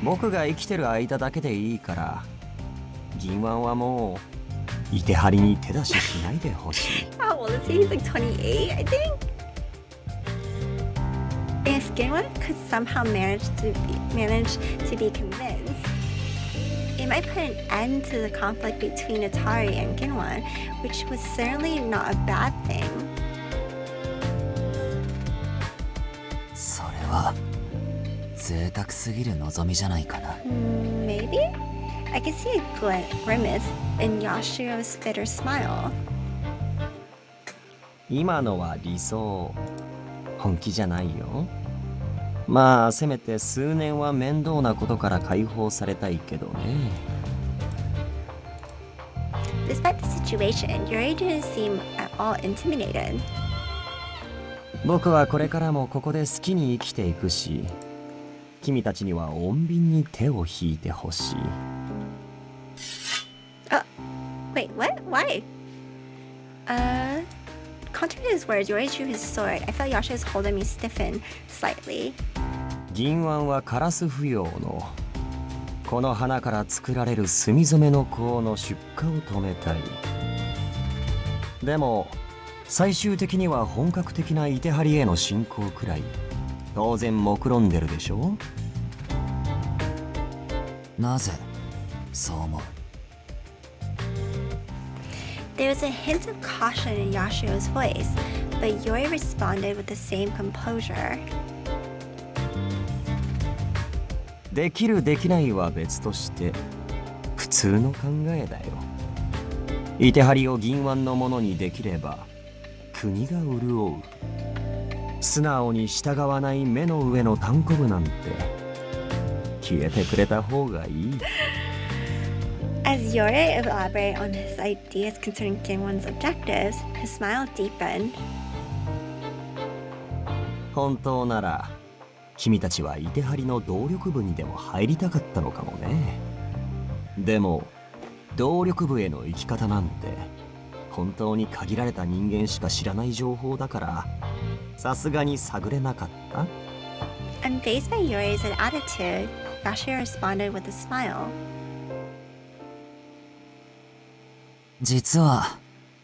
僕が生きてる間だけでいいから、銀腕はもういてはりに手出ししないでほしい。How old is he? He's like 28, I think. If Ginwan could somehow manage to be convinced, it might put an end to the conflict between Itehari and Ginwan, which was certainly not a bad thing. それは贅沢すぎる望みじゃないかな。Maybe? I could see a grimace in Yashiro's bitter smile. 今のは理想。本気じゃないよ。まあせめて数年は面倒なことから解放されたいけどね。 Despite the situation, Yori didn't seem at all intimidated. 僕はこれからもここで好きに生きていくし、君たちには穏便に手を引いてほしい。Wait, what? Why? Contrary to his words, Yori drew his sword. I felt Yashiro's hold on me stiffen slightly. 銀腕はカラス不要のこの花から作られる墨染めの香の出荷を止めたい。でも最終的には本格的なイテハリへの侵攻くらい当然目論んでるでしょ。なぜそう思う？ There was a hint of caution in Yashiro's voice, but Yori responded with the same composure. できるできないは別として普通の考えだよ。いてはりを銀腕のものにできれば国が潤う。素直に従わない目の上の単行部なんて消えてくれた方がいい。 As Yori elaborated on his ideas concerning Gangwon's objectives, his smile deepened. 本当なら君たちはいてはりの動力部にでも入りたかったのかもね。でも動力部への生き方なんて本当に限られた人間しか知らない情報だからさすがに探れなかった。 Unfazed by Yori's attitude, Yashiro responded with a smile. 実は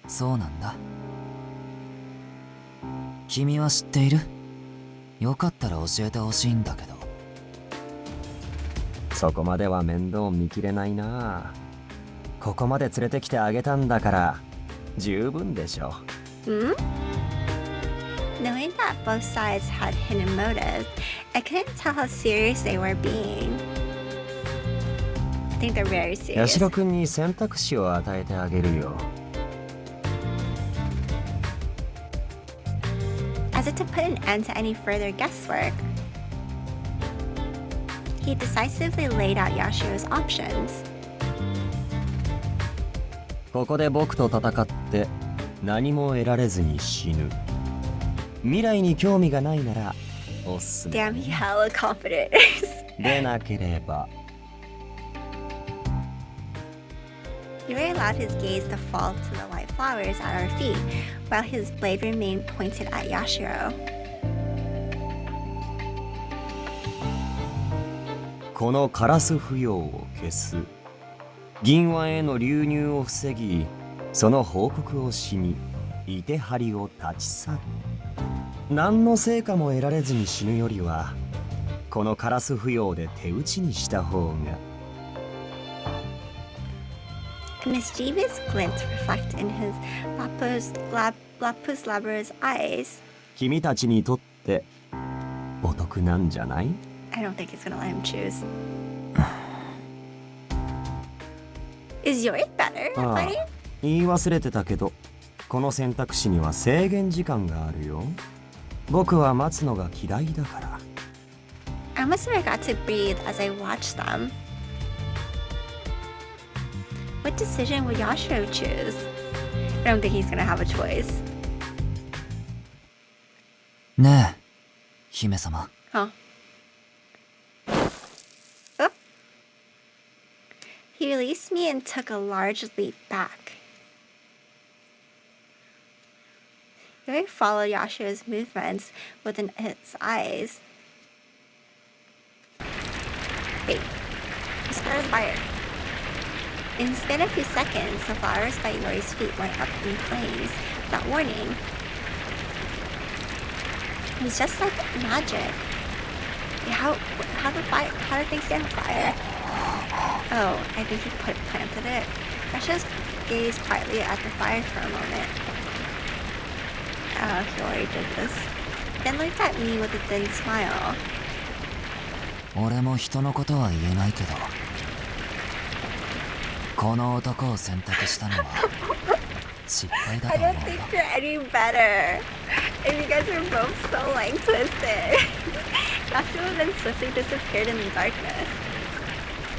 そうなんだ。君は知っている？よかったら教えてほしいんだけど。そこまでは面倒見きれないな。ここまで連れてきてあげたんだから十分でしょ。 Hmm? Knowing that both sides had hidden motives, I couldn't tell how serious they were being. I think they're very ヤ serious. シロ君に選択肢を与えてあげるよ。 As if to put an end to any further guesswork, he decisively laid out Yashiro's options. ここで僕と戦って何も得られずに死ぬ。未来に興味がないならおすすめ。 Damn, he hella confident. でなければ Yori allowed his gaze to fall to the white flowers at our feet, while his blade remained pointed at Yashiro. このカラス不要を消す。銀腕への流入を防ぎ、その報告をしにいてはりを立ち去る。何の成果も得られずに死ぬよりはこのカラス不要で手打ちにした方が。 A mischievous glint reflected in his lapis lazuli eyes. 君たちにとってお得なんじゃない？ I don't think he's gonna let him choose. Is Yori better at ああ fighting? 言い忘れてたけどこの選択肢には制限時間があるよ。僕は待つのが嫌いだから。 I almost forgot to breathe as I watched them. What decision would Yashiro choose? I don't think he's gonna have a choice. ねえ、姫様。 Huh? Oh. He released me and took a large leap back. Yori followed Yashiro's movements within its eyes. Wait, he started fire. In the span of a few seconds, the flowers by Yori's feet went up in flames without warning. It was just like magic. How did things get on fire? Oh, I think he planted it. Yashiro's gazed quietly at the fire for a moment. Oh, he already did this. Then looked at me with a thin smile. 俺も人のことは言えないけど、この男を選択したのは失敗だ I と思 don't う think よ。 you're any better. And you guys are both so like twisted. Yashiro then swiftly disappeared in the darkness.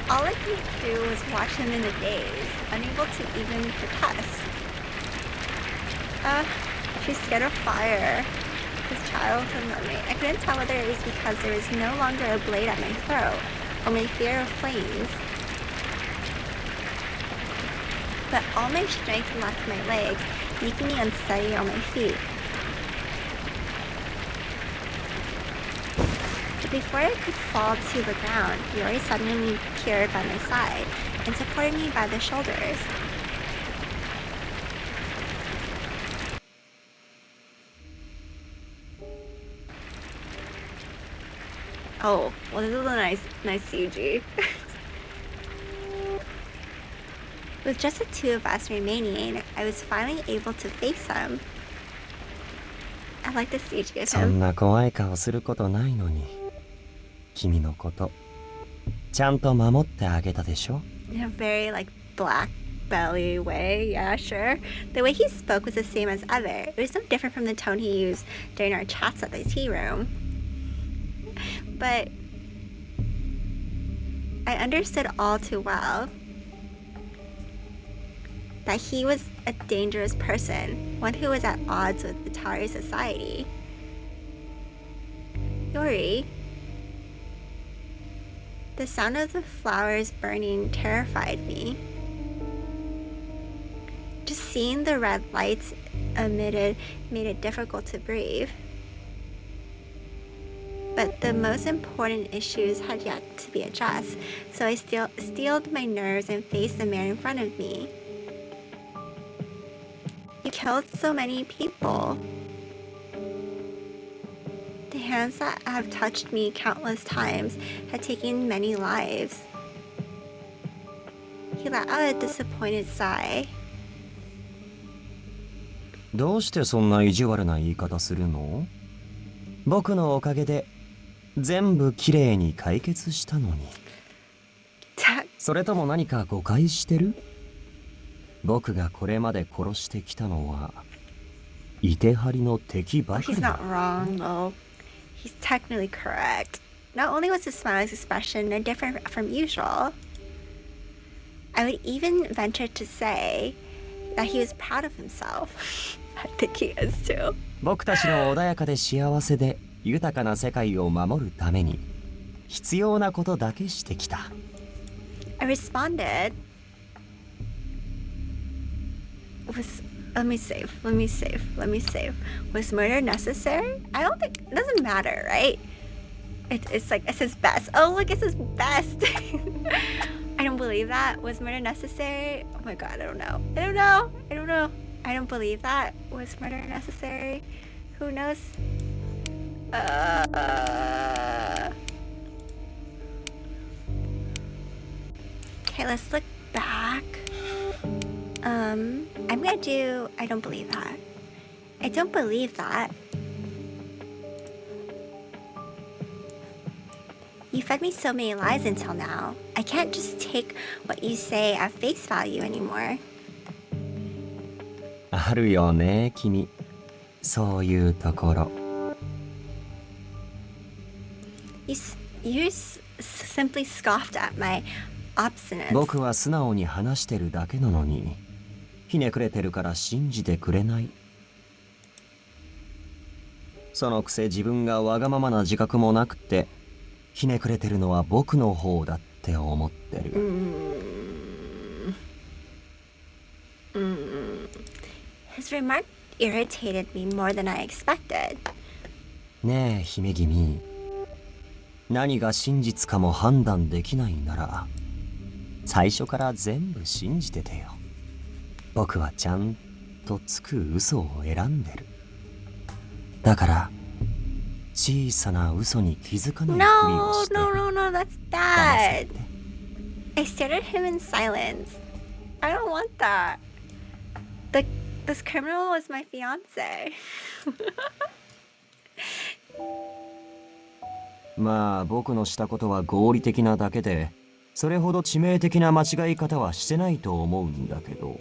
All I could do was watch him in a daze, unable to even protest. She's scared of fire. His childhood memory. I couldn't tell whether it was because there was no longer a blade at my throat, or my fear of flames. But all my strength left my legs, making me unsteady on my feet. But before I could fall to the ground, Yori suddenly appeared by my side and supported me by the shoulders. Oh, well, this is a nice CG. With just the two of us remaining, I was finally able to face him. I like the CG of そん him. な怖い顔することないのに君のことちゃんと守ってあげたでしょ。 In a very like black belly way, yeah, sure. The way he spoke was the same as ever. It was no different from the tone he used during our chats at the tea room. But I understood all too well that he was a dangerous person, one who was at odds with Itehari society. Yori, the sound of the flowers burning terrified me. Just seeing the red lights emitted made it difficult to breathe. But the most important issues had yet to be addressed, so I steeled my nerves and faced the man in front of me. You killed so many people. The hands that have touched me countless times had taken many lives. He let out a disappointed sigh. どうしてそんな意地悪な言い方するの？僕のおかげで全部きれいに解決したのに。それとも何か誤解してる？僕がこれまで殺してきたのはイテハリの敵ばかりだ。 He's not wrong though. He's technically correct. Not only was his smiling expression no different from usual, I would even venture to say that he was proud of himself. I think he is too. 僕たちの穏やかで幸せで豊かな世界を守るために必要なことだけしてきた。I responded. Let me save. Was murder necessary? I don't think it doesn't matter, right? It's like it says best. Oh look, it says best. I don't believe that. Was murder necessary? Oh my god, I don't know. I don't believe that. Was murder necessary? Who knows? Okay, let's look back. I'm gonna do I don't believe that. I don't believe that. You fed me so many lies until now. I can't just take what you say at face value anymore. あるよね、君。そういうところ。You simply scoffed at my obstinance. 僕は素直に話してるだけなのに、ひねくれてるから信じてくれない。そのくせ自分がわがままな自覚もなくて、ひねくれてるのは僕の方だって思ってる。His remark irritated me more than I expected. ねえ、姫君。何が真実かも判断できないなら、最初から全部信じててよ。僕はちゃんとつく嘘を選んでる。だから、小さな嘘に気づかないふりをして。No, that's bad. I stared at him in silence. I don't want that. This criminal was my fiance. まあ僕のしたことは合理的なだけで、それほど致命的な間違い方はしてないと思うんだけど。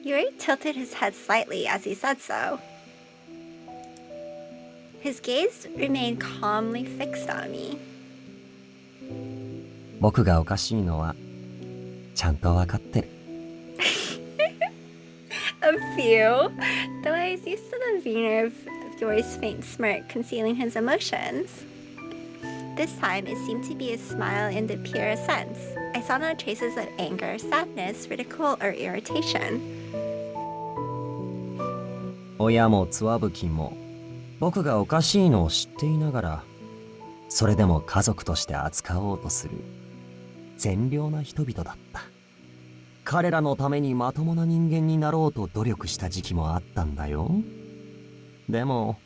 Yuri tilted his head slightly as he said so. His gaze remained calmly fixed on me. 僕がおかしいのはちゃんとわかってる。A few, though I was used to the veneer of Yori's faint smirk concealing his emotions. This time it seemed to be a smile in the purest sense. I saw no traces of anger, sadness, ridicule, or irritation. 親もつわぶきも僕がおかしいのを知っていながら、それでも家族として扱おうとする善良な人々だった。彼らのためにまともな人間になろうと努力した時期もあったんだよ。でも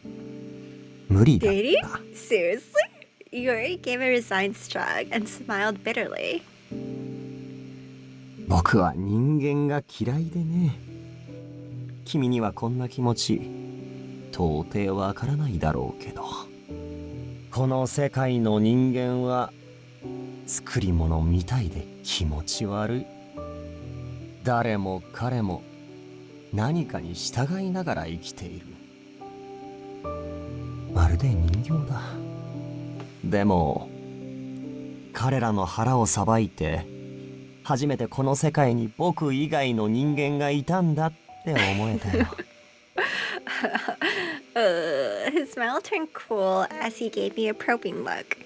無理だった。Did he? Seriously? Yuri gave a resigned shrug and smiled bitterly. 僕は人間が嫌いでね。君にはこんな気持ち到底わからないだろうけど、この世界の人間は作り物みたいで気持ち悪い。誰も彼も何かに従いながら生きている。まるで人形だ。でも彼らの腹をさばいて初めてこの世界に僕以外の人間がいたんだって思えたよ。His smile turned cool as he gave me a probing look.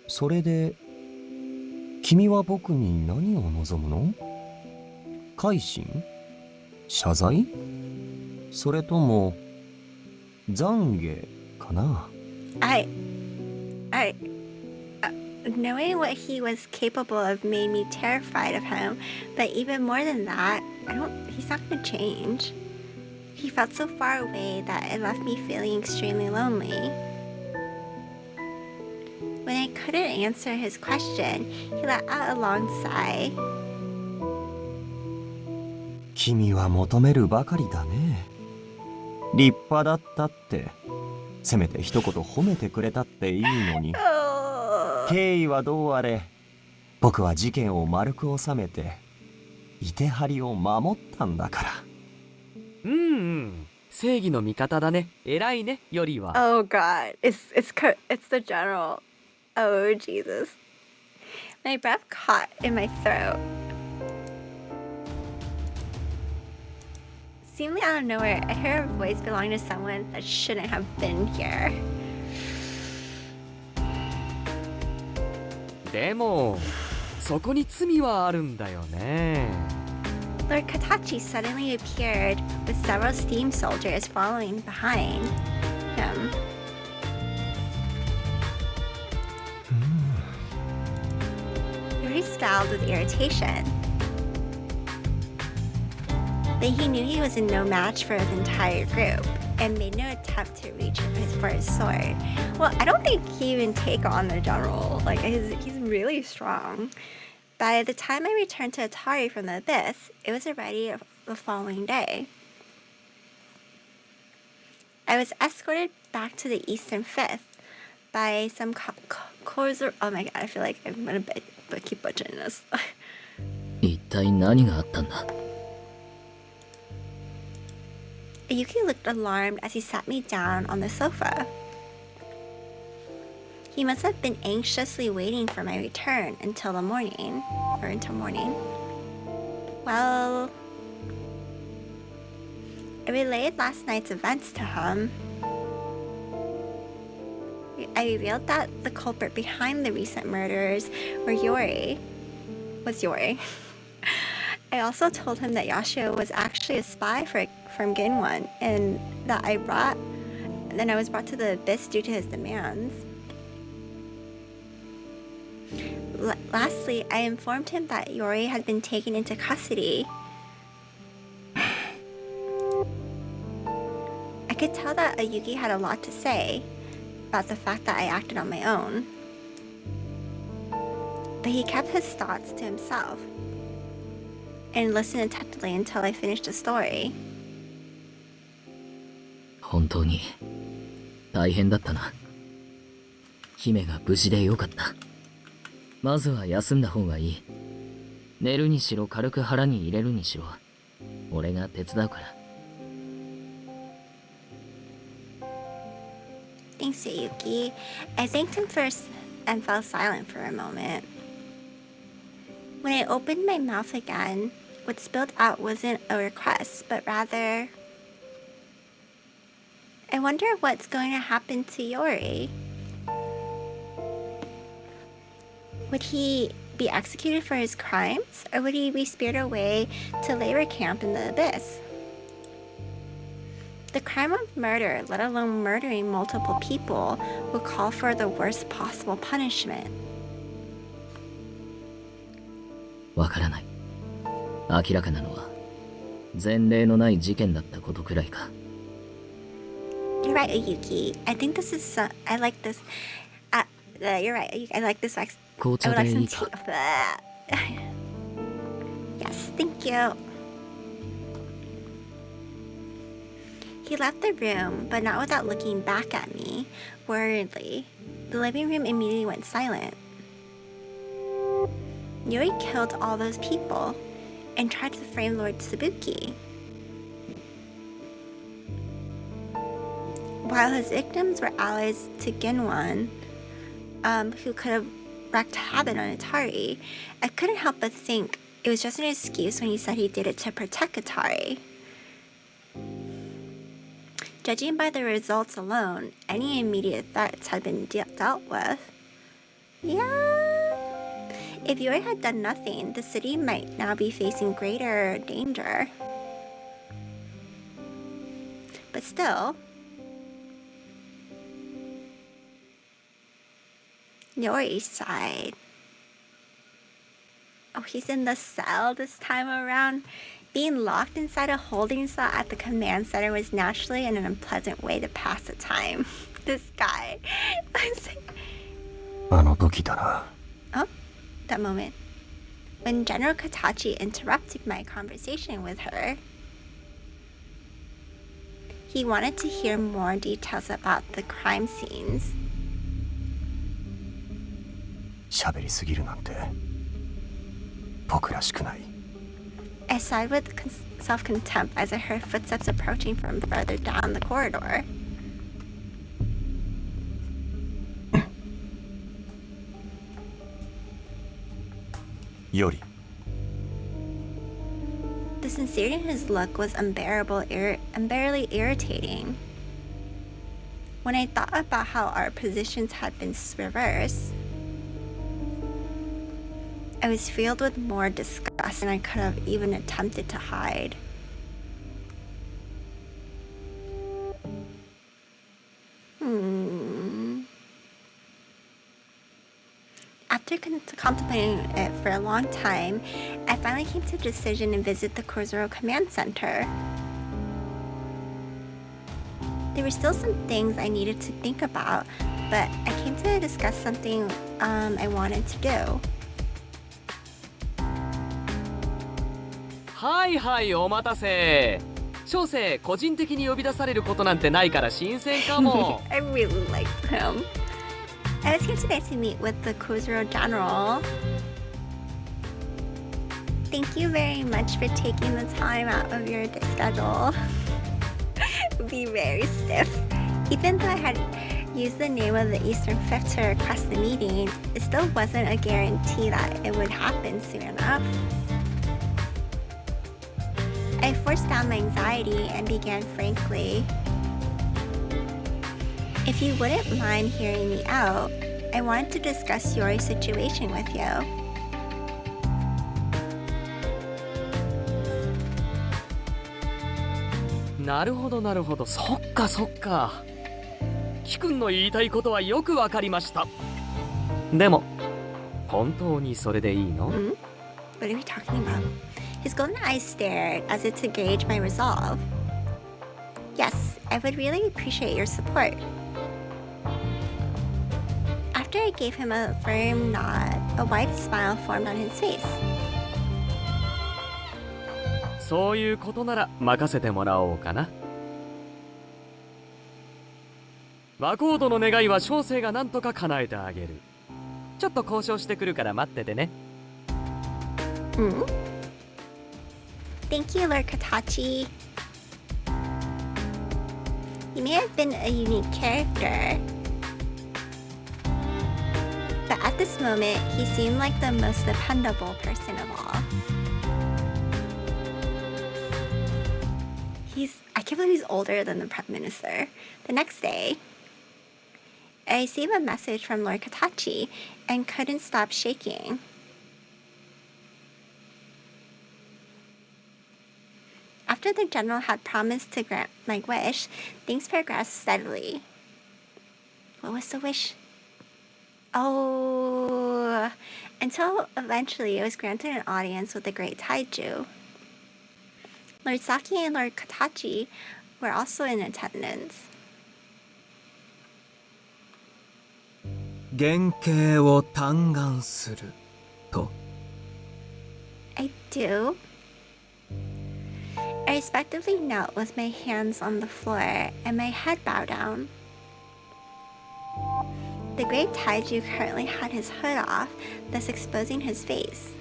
それで君は僕に何を望むの？改心？謝罪？それとも懺悔かな？ Knowing what he was capable of made me terrified of him, but even more than that, he's not gonna change. He felt so far away that it left me feeling extremely lonely. When I couldn't answer his question, he let out a long sigh. 君は求めるばかりだね。立派だったって、せめて一言褒めてくれたっていいのに。経緯はどうあれ、僕は事件を丸く収めて、いてはりを守ったんだから。正義の味方だね。偉いね、よりは。Oh God, it's the general. Oh Jesus. My breath caught in my throat. Seemingly out of nowhere, I heard a voice belonging to someone that shouldn't have been here. でも、そこに罪はあるんだよね。Lord Katachi suddenly appeared with several steam soldiers following behind him. Yori scowled with irritation. Then he knew he was in no match for the entire group and made no attempt to reach for his sword. Well, I don't think he even take on the general. Like, he's really strong. By the time I returned to Itehari from the abyss, it was already the following day. I was escorted back to the Eastern Fifth by some oh my god, I feel like I'm gonna keep butchering this. 一体何があったんだ？ Yuki looked alarmed as he sat me down on the sofa. He must have been anxiously waiting for my return until morning. Well, I relayed last night's events to him. I revealed that the culprit behind the recent murders was Yori. I also told him that Yashiro was actually a spy from Ginwan, and that I was brought to the abyss due to his demands. Lastly, I informed him that Yori had been taken into custody. I could tell that Yuki had a lot to say about the fact that I acted on my own. But he kept his thoughts to himself and listened attentively until I finished the story. 本当に大変だったな。姫が無事でよかった。まずは休んだ方がいい。寝るにしろ軽く腹に入れるにしろ、俺が手伝うから。Thanks, Yuki. I thanked him first and fell silent for a moment. When I opened my mouth again, what spilled out wasn't a request, but rather, I wonder what's going to happen to Yori. Would he be executed for his crimes, or would he be speared away to labor camp in the abyss? The crime of murder, let alone murdering multiple people, would call for the worst possible punishment. わからない。明らかなのは前例のない事件だったことくらいか。You're right, Yuki. I think this is. I like this. You're right. I like this. I would like some tea. Yes, thank you. He left the room, but not without looking back at me, worriedly. The living room immediately went silent. Yori killed all those people. and tried to frame Lord Tsubuki. While his victims were allies to Ginwan, who could have wreaked havoc on Itari, I couldn't help but think it was just an excuse when he said he did it to protect Itari. Judging by the results alone, any immediate threats had been dealt with. Yeah. If Yori had done nothing, the city might now be facing greater danger. But still, Yori sighed. Oh, he's in the cell this time around. Being locked inside a holding cell at the command center was naturally an unpleasant way to pass the time. This guy. Oh, that moment. When General Katachi interrupted my conversation with her, he wanted to hear more details about the crime scenes. 喋りすぎるなんて僕らしくない。 I sighed with self-contempt as I heard footsteps approaching from further down the corridor. Yori. The sincerity in his look was unbearably irritating. When I thought about how our positions had been reversed, I was filled with more disgust than I could have even attempted to hide. After contemplating it for a long time, I finally came to a decision to visit the Kozuro Command Center. There were still some things I needed to think about, but I came to discuss something I wanted to do. はいはい、お待たせ。小生、個人的に呼び出されることなんてないから新鮮かも。I really liked him. I was here today to meet with the Kozuro General. Thank you very much for taking the time out of your schedule. It would be very stiff. Even though I had used the name of the Eastern Fifth to request the meeting, it still wasn't a guarantee that it would happen soon enough. I forced down my anxiety and began frankly. If you wouldn't mind hearing me out, I wanted to discuss Yori's situation with you. なるほどなるほど、そっかそっか。キ君の言いたいことはよくわかりました。でも、本当にそれでいいの？ What are we talking about? His golden eyes stared as if to gauge my resolve. Yes, I would really appreciate your support. After I gave him a firm nod, a wide smile formed on his face. そういうことなら任せてもらおうかな。和コードの願いは小生が何とか叶えてあげる。ちょっと交渉してくるから待っててね。Thank you, Lord Katachi. He may have been a unique character, but at this moment, he seemed like the most dependable person of all. I can't believe he's older than the Prime Minister. The next day, I received a message from Lord Katachi and couldn't stop shaking. After the general had promised to grant my wish, things progressed steadily. What was the wish? Oh, until eventually it was granted an audience with the great Taiju. Lord Saki and Lord Katachi were also in attendance. 原型を嘆願すると。 I do. I respectively knelt with my hands on the floor and my head bowed down. The great Taiju currently had his hood off, thus exposing his face.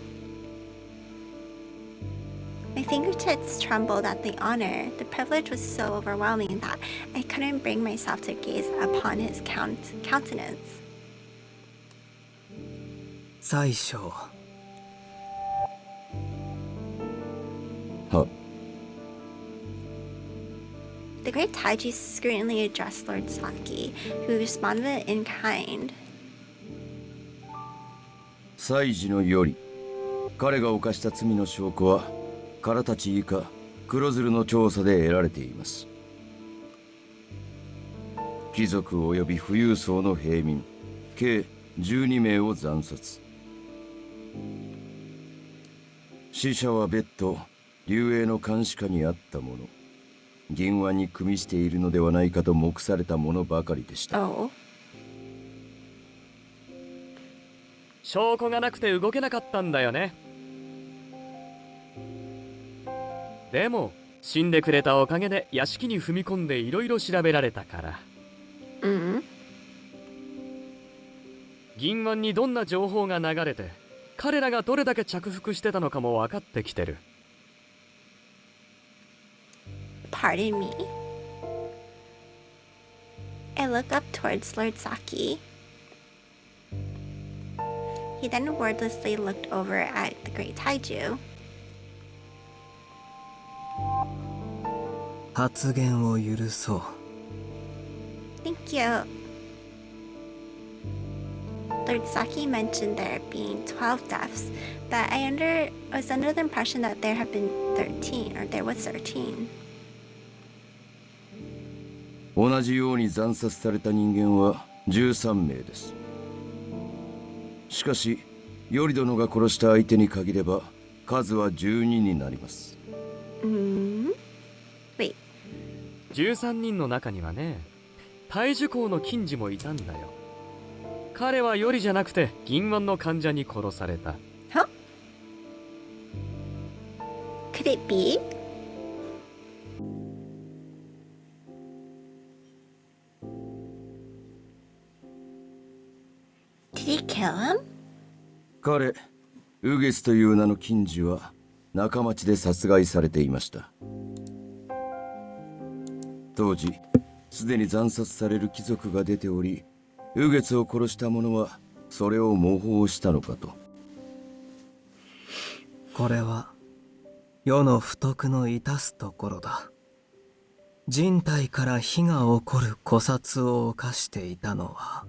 My fingertips trembled at the honor. The privilege was so overwhelming that I couldn't bring myself to gaze upon his countenance. 最初は、The great Taiji scrutiny addressed Lord Saki, who responded in kind. 祭司のより、彼が犯した罪の証拠はからたち以下黒鶴の調査で得られています。貴族及び富裕層の平民計12名を惨殺。死者は別途竜英の監視下にあった者、銀腕に組みしているのではないかと目されたものばかりでした。Oh. 証拠がなくて動けなかったんだよね。でも死んでくれたおかげで屋敷に踏み込んでいろいろ調べられたから。銀腕にどんな情報が流れて彼らがどれだけ着服してたのかも分かってきてる。Pardon me. I look up towards Lord Saki. He then wordlessly looked over at the great Taiju. 発言を許そう。 Thank you. Lord Saki mentioned there being 12 deaths, but I was under the impression that there had been 13, or there was 13. 同じように惨殺された人間は13名です。しかし、より殿が殺した相手に限れば数は12になります。Wait. 13人の中にはね、大樹公の金次もいたんだよ。彼はよりじゃなくて銀腕の患者に殺された。Huh? Could it be? Did he kill him? 彼、ウゲスという名の金次は仲町で殺害されていました。当時、すでに惨殺される貴族が出ており、ウゲスを殺した者はそれを模倣したのかと。これは世の不徳の致すところだ。人体から火が起こる枯殺を犯していたのは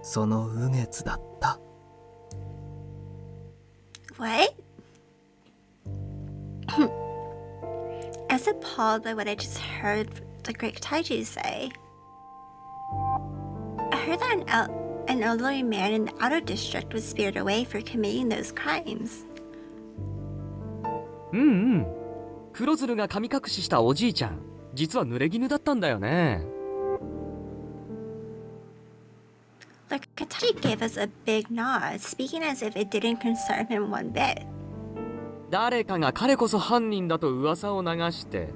そのウゲツだった。What? I was appalled by what I just heard the great Taiju say. I heard that an elderly man in the outer district was speared away for committing those crimes. 黒鶴が神隠ししたおじいちゃん、実は濡れ衣だったんだよね。The Katachi gave us a big nod, speaking as if it didn't concern him one bit. 誰かが彼こそ犯人だと噂を流して、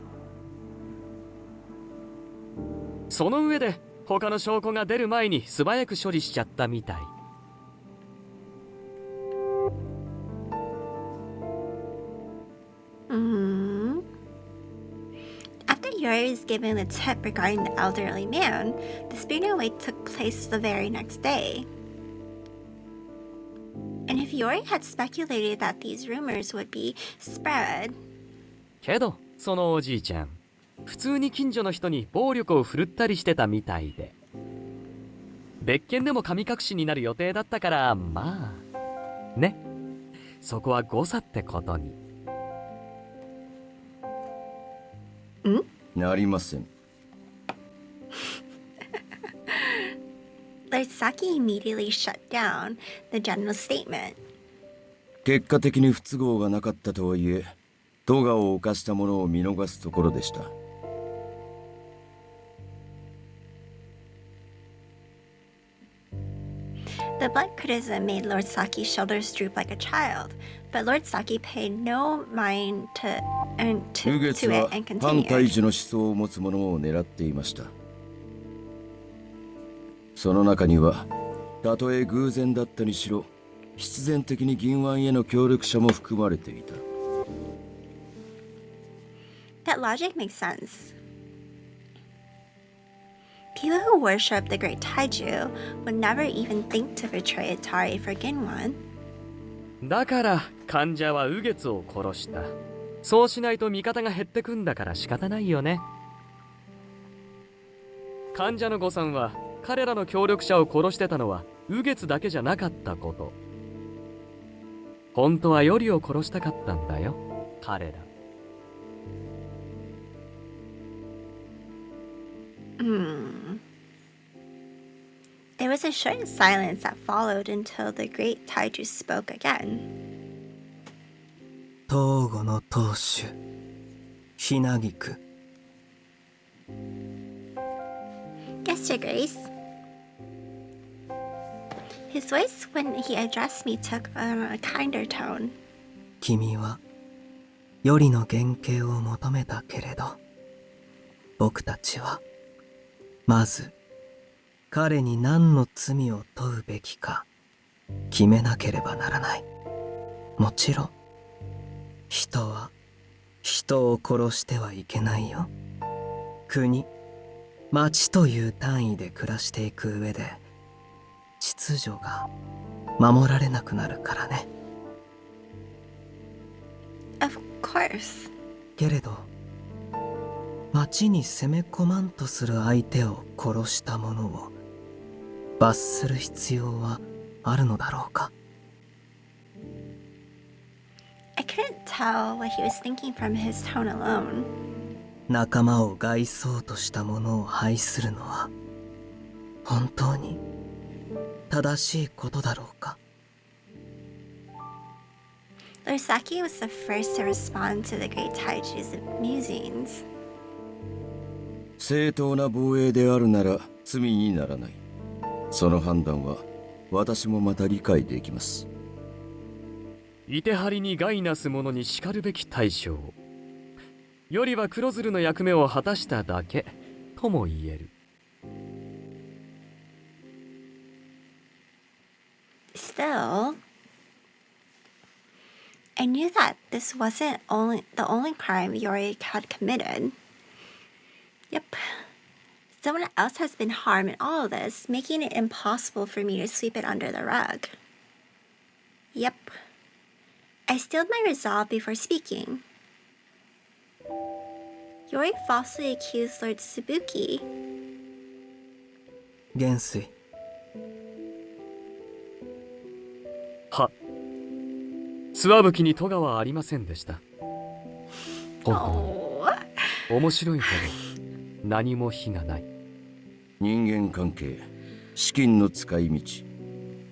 その上で他の証拠が出る前に素早く処理しちゃったみたい。After Yori was given the tip regarding the elderly man, the spearing away took place the very next day. And if Yori had speculated that these rumors would be spread... けど、そのおじいちゃん、普通に近所の人に暴力を振るったりしてたみたいで。別件でも神隠しになる予定だったから、まあ、ね。そこは誤差ってことに。なりません。Lord Saki immediately shut down the general statement. 結果的に不都合がなかったとはいえ、咎を犯した者を見逃すところでした。The blunt criticism made Lord Saki's shoulders droop like a child, but Lord Saki paid no mind to ウゲツ it は and 反 continued. 対樹の思想を持つ者を狙っていました。その中には、たとえ偶然だったにしろ、必然的に銀腕への協力者も含まれていた。That logic makes sense. People who worship the great taiju would never even think to betray Itari for Ginwan. だから患者は右月を殺した。そうしないと味方が減ってくんだから仕方ないよね。患者の誤算は彼らの協力者を殺してたのは右月だけじゃなかったこと。本当はヨリを殺したかったんだよ、彼ら。There was a short silence that followed until the great taiju spoke again. 東郷の当主Hinagiku. Yes, Your Grace. His voice when he addressed me took on a kinder tone. 君はヨリの原型を求めたけれど、僕たちはまず彼に何の罪を問うべきか決めなければならない。もちろん人は人を殺してはいけないよ。国、町という単位で暮らしていく上で秩序が守られなくなるからね。Of course. けれど町に攻め込まんとする相手を殺した者を罰する必要はあるのだろうか。I couldn't tell what he was thinking from his tone alone. 仲間を害そうとした者を排するのは本当に正しいことだろうか。Lord Saki was the first to respond to the great taiju's musings. 正当な防衛であるなら罪にならない。その判断は私もまた理解できます。いてはりに害なす者に叱るべき対象。よりは黒鶴の役目を果たしただけとも言える。Still, I knew that this wasn't the only crime Yori had committed. Yep. Someone else has been harmed in all of this, making it impossible for me to sweep it under the rug. Yep. I steeled my resolve before speaking. Yori falsely accused Lord Tsubuki. 元帥。は、諏訪吹に咎はありませんでした。本当に面白いけど何も非がない。人間関係、資金の使い道、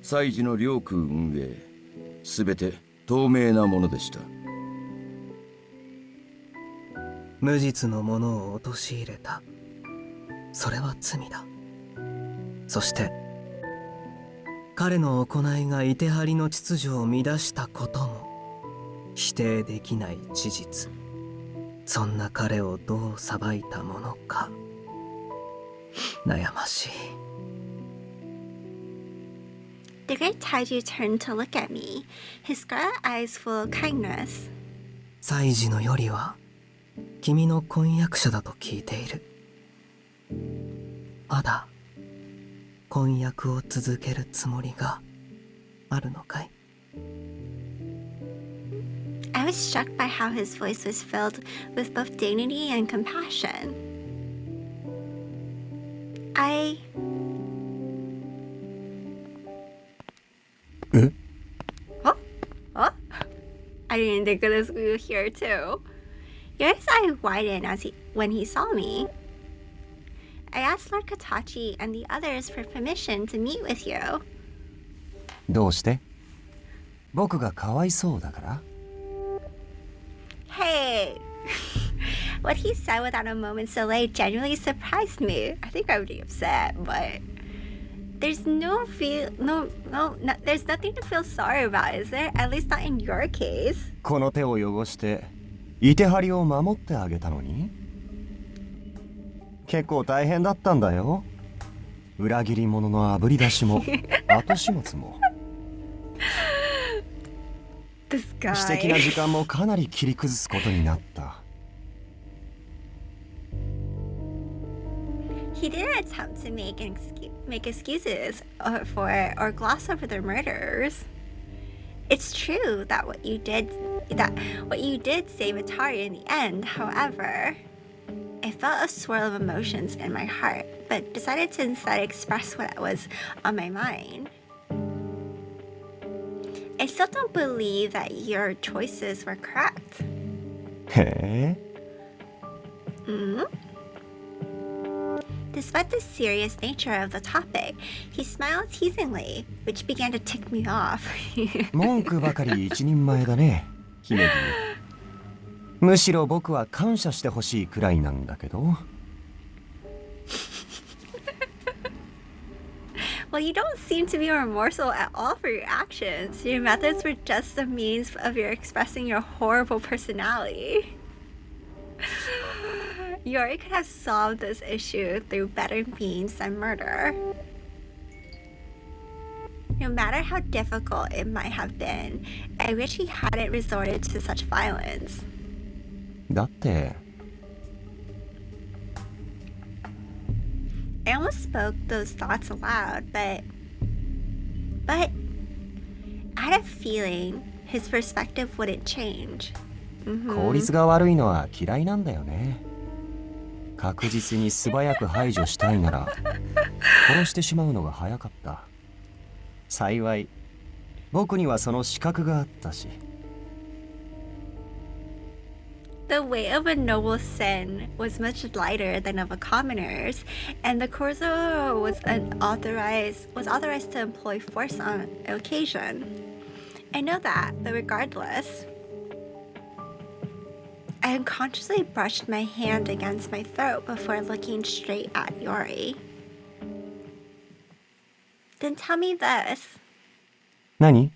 祭事の領空運営、すべて透明なものでした。無実の者を陥れた。それは罪だ。そして彼の行いがいてはりの秩序を乱したことも否定できない事実。そんな彼をどう裁いたものか悩ましい。 The great taiju turned to look at me, his scarlet eyes full of kindness. 祭事のよりは君の婚約者だと聞いている。まだ婚約を続けるつもりがあるのかい？ I was struck by how his voice was filled with both dignity and compassion. Oh? I didn't think of this wheel here too. Yori's eye widened when he saw me. I asked Lord Katachi and the others for permission to meet with you. どうして？僕がかわいそうだから？ Hey! What he said without a moment's delay genuinely surprised me. I think I would be upset, but there's there's nothing to feel sorry about, is there? At least not in your case. この手を汚していてはりを守ってあげたのに結構大変だったんだよ。裏切り者のあぶり出しも後始末も。This guy. 私的な時間もかなり切り崩すことになった。He didn't attempt to make excuses for or gloss over their murders. It's true that what you did save Itehari in the end. However, I felt a swirl of emotions in my heart, but decided to instead express what was on my mind. I still don't believe that your choices were correct. へえ Despite the serious nature of the topic, he smiled teasingly, which began to tick me off. 文句ばかり一人前だね、姫君。むしろ僕は感謝してほしいくらいなんだけど。Well, you don't seem to be remorseful at all for your actions. Your methods were just a means of your expressing your horrible personality. Yori could have solved this issue through better means than murder. No matter how difficult it might have been, I wish he hadn't resorted to such violence. だって I almost spoke those thoughts aloud, but I had a feeling his perspective wouldn't change. 効率が悪いのは嫌いなんだよね。確実に素早く排除したいなら殺してしまうのが早かった。幸い僕にはその資格があったし。The weight of a noble sin was much lighter than of a commoner's, and the Corso was authorized to employ force on occasion. I know that, but regardless, I unconsciously brushed my hand against my throat before looking straight at Yori. Then tell me this. 何?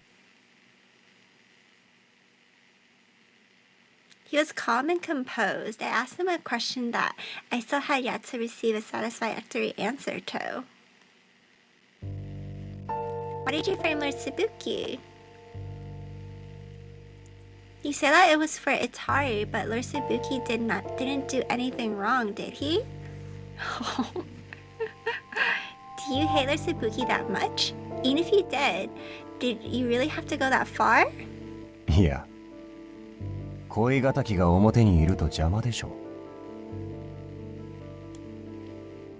He was calm and composed. I asked him a question that I still had yet to receive a satisfactory answer to. Why did you frame Lord Tsubuki? You say that it was for Itehari, but Lord Tsubuki didn't do anything wrong, did he? Do you hate Lord Tsubuki that much? Even if you did you really have to go that far? いや、恋敵が表にいると邪魔でしょ。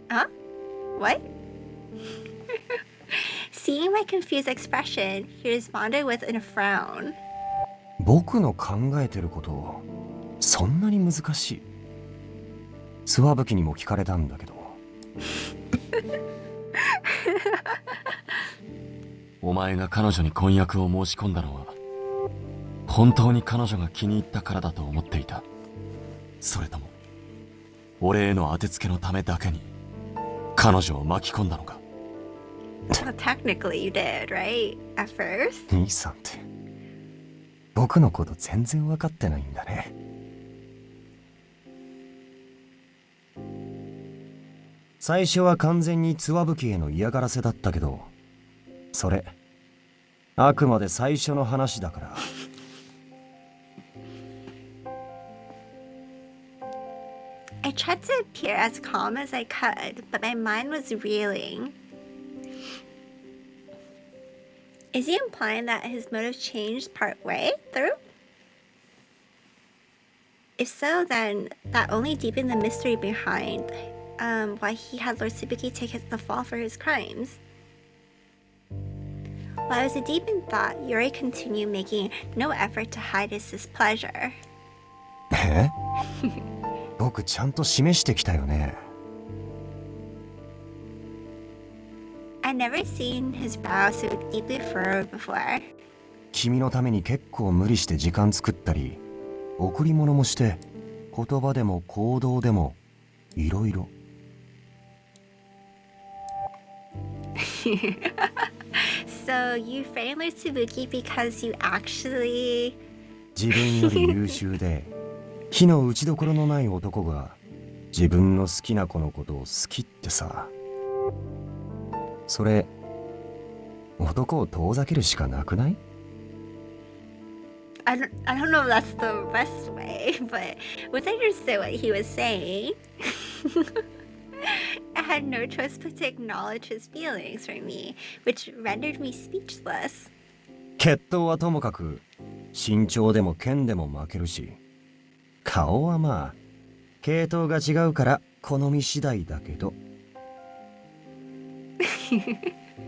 Huh? What? Seeing my confused expression, he responded with a frown. 僕の考えてることそんなに難しい。スワブキにも聞かれたんだけど。お前が彼女に婚約を申し込んだのは本当に彼女が気に入ったからだと思っていた。それとも俺への当てつけのためだけに彼女を巻き込んだのか。 Well, technically you did, right? At first? 兄さんって僕のこと全然分かってないんだね。最初は完全にツワブキへの嫌がらせだったけど、それあくまで最初の話だから。I tried to appear as calm as I could, but my mind was reeling. Is he implying that his motive changed partway through? If so, then that only deepened the mystery behind why he had Lord Tsubuki take the fall for his crimes. While I was deep in thought, Yori continued, making no effort to hide his displeasure. え？僕ちゃんと示してきたよね。I'd never seen his brow so deeply furrowed before. 君のために結構無理して時間作ったり、贈り物もして言葉でも行動でもいろいろ。So you framed Lord Tsubuki because you actually... 自分より優秀で火の打ちどころのない男が自分の好きな子のことを好きってさ。それ男を遠ざけるしかなくない？ I don't know if that's the best way, but once I understood what he was saying, I had no choice but to acknowledge his feelings for me, which rendered me speechless. 決闘はともかく、身長でも剣でも負けるし、顔はまあ、系統が違うから好み次第だけど。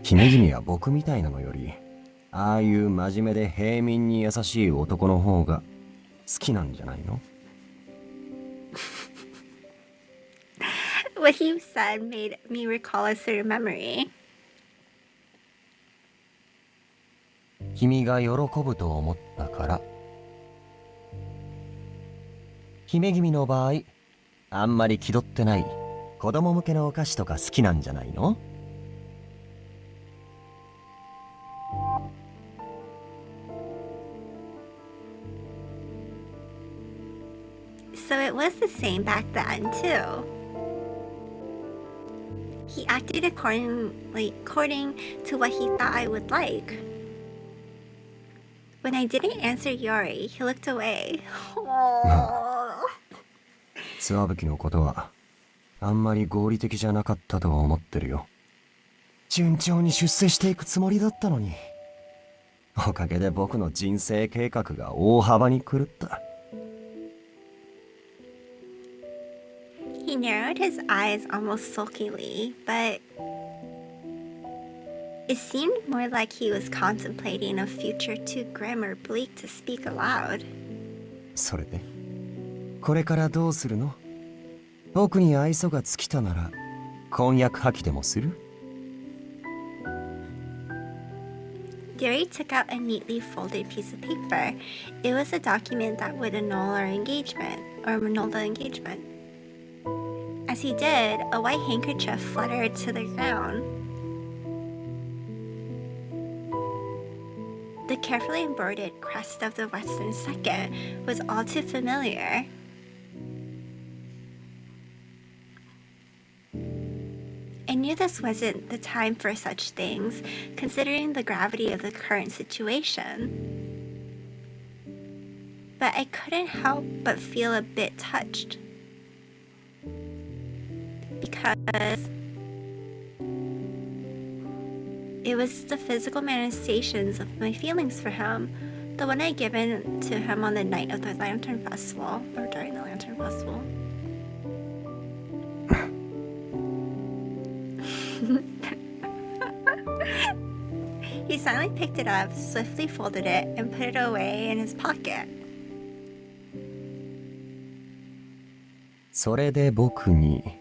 姫君は僕みたいなのより、ああいう真面目で平民に優しい男の方が好きなんじゃないの？ What he said made me recall a certain memory. 君が喜ぶと思ったから。姫君の場合、あんまり気取ってない子供向けのお菓子とか好きなんじゃないの？So it was the same back then, too. He acted according to what he thought I would like. When I didn't answer Yori, he looked away. ツアブキのことはあんまり合理的じゃなかったと思ってるよ。順調に出世していくつもりだったのに、おかげで僕の人生計画が大幅に狂った。He narrowed his eyes almost sulkily, but it seemed more like he was contemplating a future too grim or bleak to speak aloud. それで、これからどうするの？僕に愛想が尽きたなら、婚約破棄でもする？ Yori took out a neatly folded piece of paper. It was a document that would annul our engagement, or annul the engagement. As he did, a white handkerchief fluttered to the ground. The carefully embroidered crest of the Western Second was all too familiar. I knew this wasn't the time for such things, considering the gravity of the current situation. But I couldn't help but feel a bit touched. Because it was the physical manifestations of my feelings for him, the one I'd given to him on the night of the Lantern Festival, or during the Lantern Festival. He silently picked it up, swiftly folded it, and put it away in his pocket. それで僕に、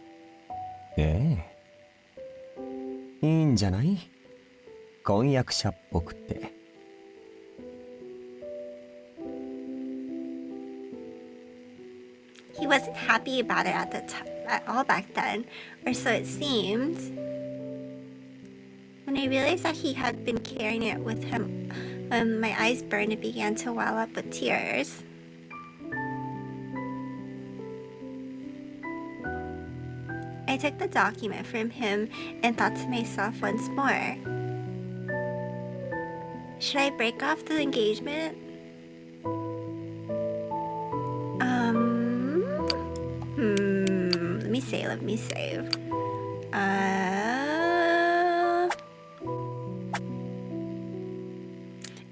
いいんじゃない？婚約者っぽくて。He wasn't happy about it at all back then, or so it seemed. When I realized that he had been carrying it with him, my eyes burned and began to well up with tears. I took the document from him and thought to myself once more, should I break off the engagement? Let me save.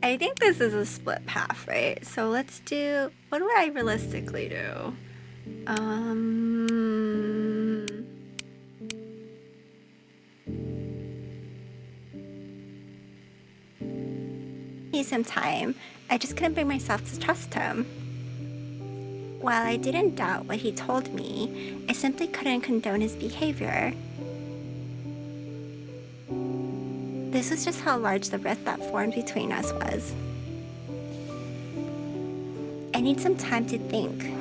I think this is a split path, right? So let's do, what would I realistically do? Need some time. I just couldn't bring myself to trust him. While I didn't doubt what he told me, I simply couldn't condone his behavior. This was just how large the rift that formed between us was. I need some time to think.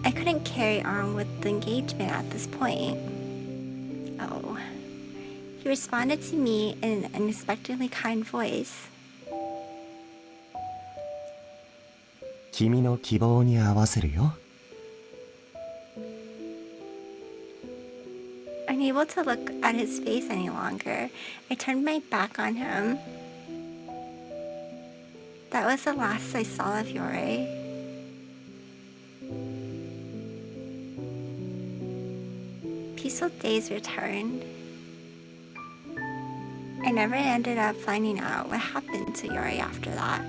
I couldn't carry on with the engagement at this point. Oh. He responded to me in an unexpectedly kind voice. 君の希望に合わせるよ。Unable to look at his face any longer, I turned my back on him. That was the last I saw of Yori. Peaceful days returned. I never ended up finding out what happened to Yori after that.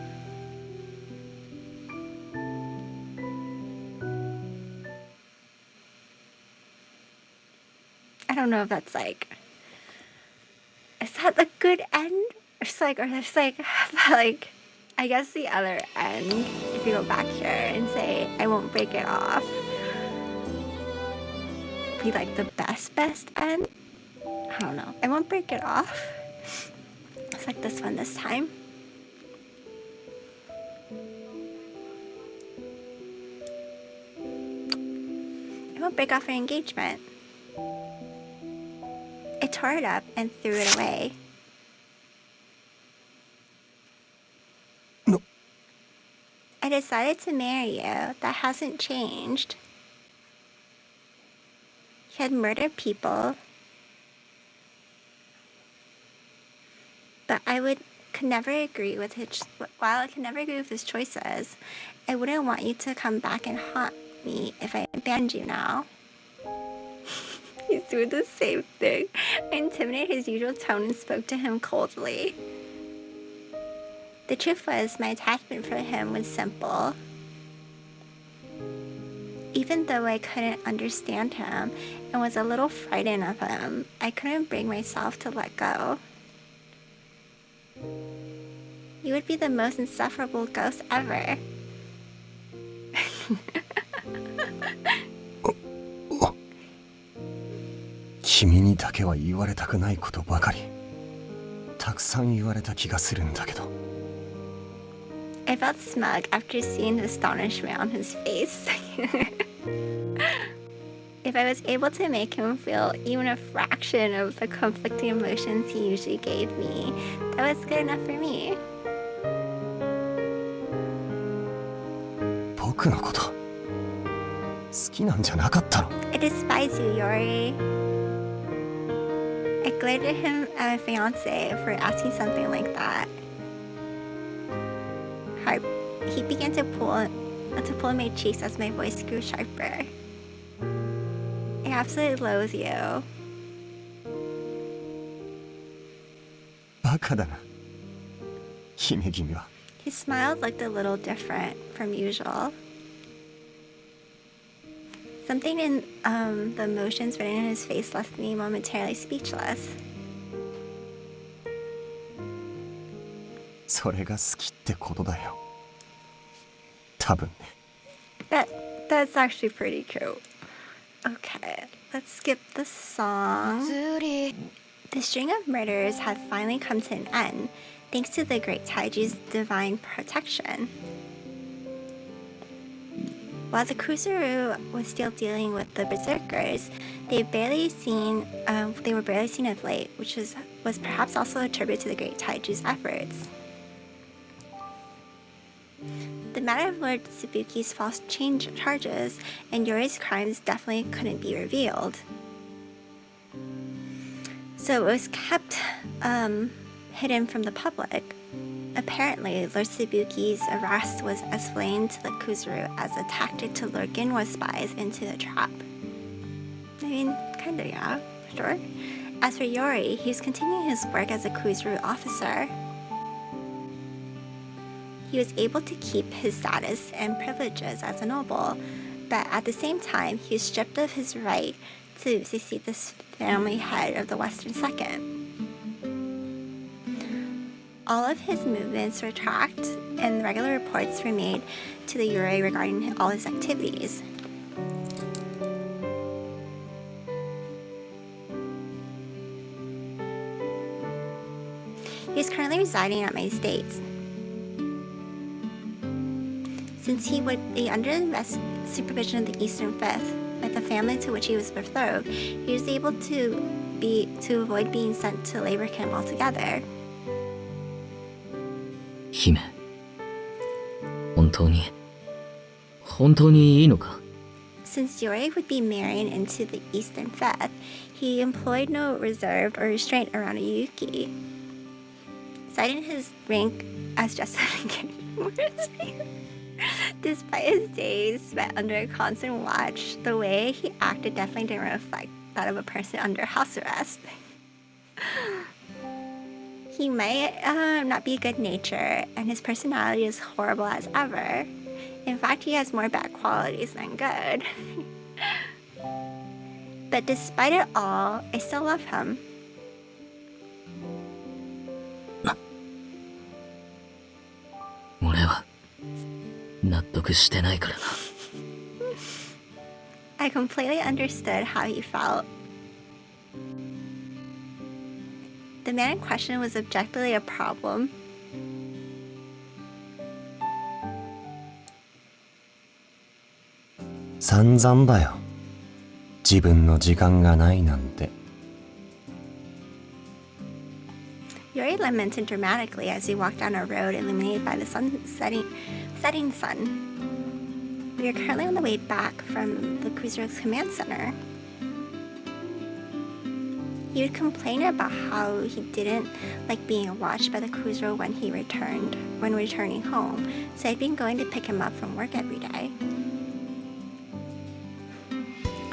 I don't know if that's like, is that the good end? It's like, or it's like, like, I guess the other end, if you go back here and say, I won't break it off, be like the best end? I don't know. I won't break it off. It's like this one this time. I won't break off our engagement. I tore it up and threw it away. No. I decided to marry you. That hasn't changed. He had murdered people. But could never agree with his, while I could never agree with his choices, I wouldn't want you to come back and haunt me if I abandoned you now. He's doing the same thing. I intimidated his usual tone and spoke to him coldly. The truth was, my attachment for him was simple. Even though I couldn't understand him and was a little frightened of him, I couldn't bring myself to let go. You would be the most insufferable ghost ever. 君にだけは言われたくないことばかりたくさん言われた気がするんだけど。I felt smug after seeing the astonishment on his face. If I was able to make him feel even a fraction of the conflicting emotions he usually gave me, that was good enough for me. 僕のこと好きなんじゃなかったの？ I despise you, Yori. I glared at him at my fiance for asking something like that. He began to pull my cheeks as my voice grew sharper. I absolutely loathe you. バカだな、姫君は。 His smile looked a little different from usual. Something in the emotions written in his face left me momentarily speechless. それが好きってことだよ。多分ね。That's actually pretty cute. Okay, let's skip the song. The string of murders had finally come to an end, thanks to the great Taiju's divine protection. While the Kusuru was still dealing with the berserkers, they were barely seen of late, which was perhaps also a tribute to the great Taiju's efforts. The matter of Lord Tsubuki's false charges and Yori's crimes definitely couldn't be revealed. So it was kept hidden from the public. Apparently, Lord Tsubuki's arrest was explained to the Kusuru as a tactic to lure Ginwa spies into the trap. I mean, kinda, yeah, sure. As for Yori, he was continuing his work as a Kusuru officer. He was able to keep his status and privileges as a noble, but at the same time, he was stripped of his right to succeed this family head of the Western Second. All of his movements were tracked, and regular reports were made to the Yori regarding all his activities. He is currently residing at my estates. Since he would be under the supervision of the Eastern Fifth, like the family to which he was betrothed, he was able to avoid being sent to labor camp altogether. 姫、本当にいいのか？ Since Yori would be marrying into the Eastern Fifth, he employed no reserve or restraint around Yuki. Citing his rank as justification for his marriage. Despite his days spent under constant watch, the way he acted definitely didn't reflect that of a person under house arrest. He might not be good natured, and his personality is horrible as ever. In fact, he has more bad qualities than good. But despite it all, I still love him. I completely understood how he felt. The man in question was objectively a problem. Yori lamented dramatically as he walked down a road illuminated by the setting sun. We are currently on the way back from the cruiser's command center. He would complain about how he didn't like being watched by the cruiser when returning home, so I'd been going to pick him up from work every day.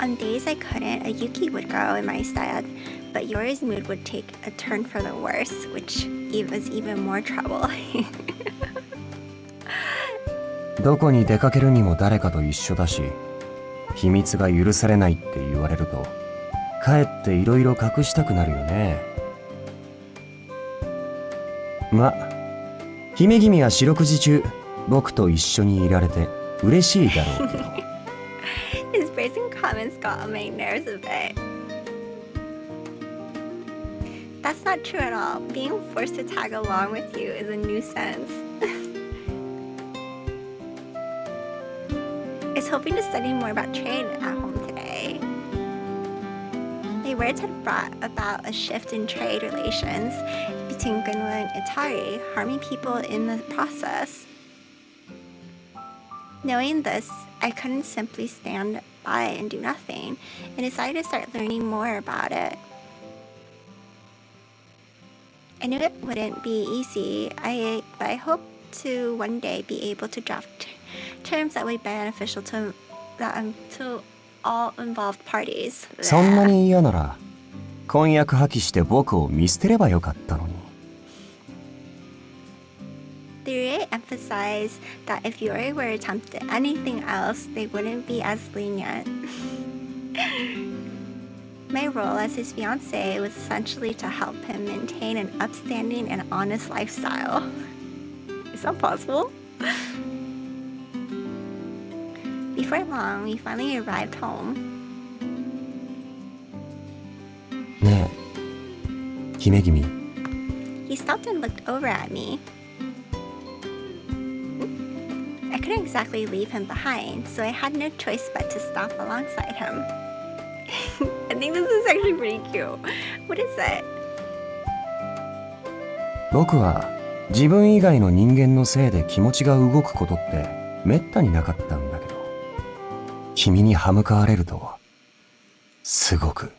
On days I couldn't, a Yuki would go in my stead, but Yori's mood would take a turn for the worse, which was even more trouble. どこに出かけるにも誰かと一緒だし、秘密が許されないって言われると、かえっていろいろ隠したくなるよね。ま、姫君は四六時中、僕と一緒にいられて嬉しいだろうけど。His praise and comments got on my nerves a bit. That's not true at all. Being forced to tag along with you is a nuisance. I was hoping to study more about trade at home today. My words had brought about a shift in trade relations between Gunwa and Itehari, harming people in the process. Knowing this, I couldn't simply stand by and do nothing, and decided to start learning more about it. I knew it wouldn't be easy, but I hope to one day be able to draft terms that would be beneficial to all involved parties. そんなに嫌なら、婚約破棄して僕を見捨てればよかったのに。They really emphasized that if Yori were to attempt anything else, they wouldn't be as lenient. My role as his fiancée was essentially to help him maintain an upstanding and honest lifestyle. Is that possible? Before long, we finally arrived home. ねえ、姫君。He stopped and looked over at me. I couldn't exactly leave him behind, so I had no choice but to stop alongside him. I think this is actually pretty cute. What is it? 僕は自分以外の人間のせいで気持ちが動くことってめったになかったんだけど、君に歯向かわれるとすごく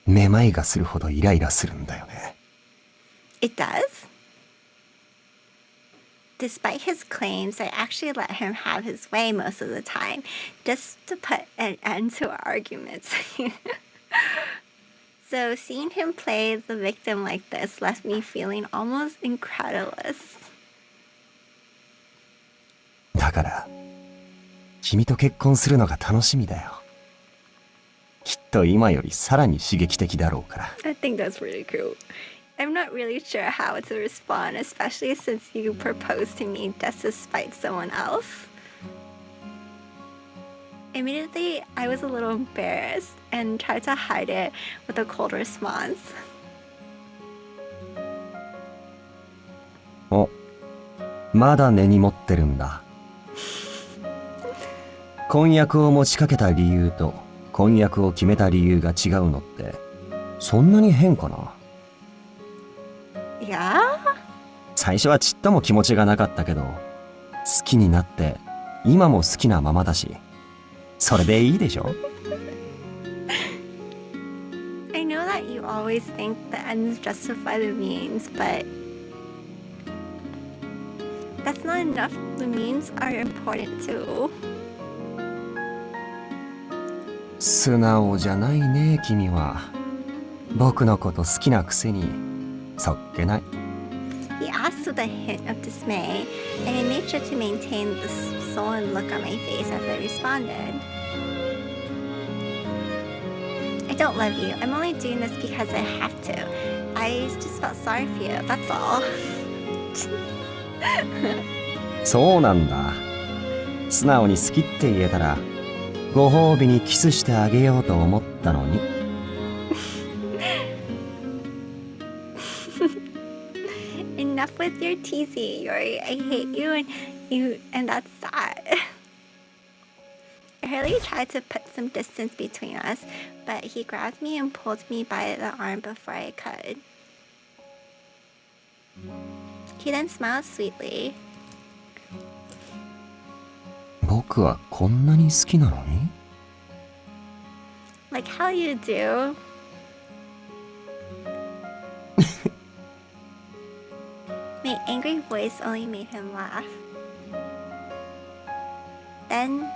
めまいがするほどイライラするんだよね。It does? Despite his claims, I actually let him have his way most of the time, just to put an end to our arguments. So seeing him play the victim like this left me feeling almost incredulous. だから、君と結婚するのが楽しみだよ。きっと今よりさらに刺激的だろうから。I think that's really cool. I'm not really sure how to respond, especially since you proposed to me just to spite someone else. Immediately, I was a little embarrassed and tried to hide it with a cold response. お、まだ根に持ってるんだ。婚約を持ちかけた理由と婚約を決めた理由が違うのってそんなに変かな。Yeah? 最初はちっとも気持ちがなかったけど、好きになって今も好きなままだし、それでいいでしょ。I know that you always think the ends justify the means, but that's not enough. The means are important too. 素直じゃないね、君は。僕のこと好きなくせに、そっけない。He asked with a hint of dismay, and I made sure to maintain the sullen look on my face as I responded. I don't love you. I'm only doing this because I have to. I just felt sorry for you, that's all. そうなんだ。素直に好きって言えたら、ご褒美にキスしてあげようと思ったのに。Enough with your teasing, Yori. I hate you and that's that. I hurriedly tried to put some distance between us, but he grabbed me and pulled me by the arm before I could. He then smiled sweetly. 僕はこんなに好きなのに？ Like how you do. My angry voice only made him laugh. Then...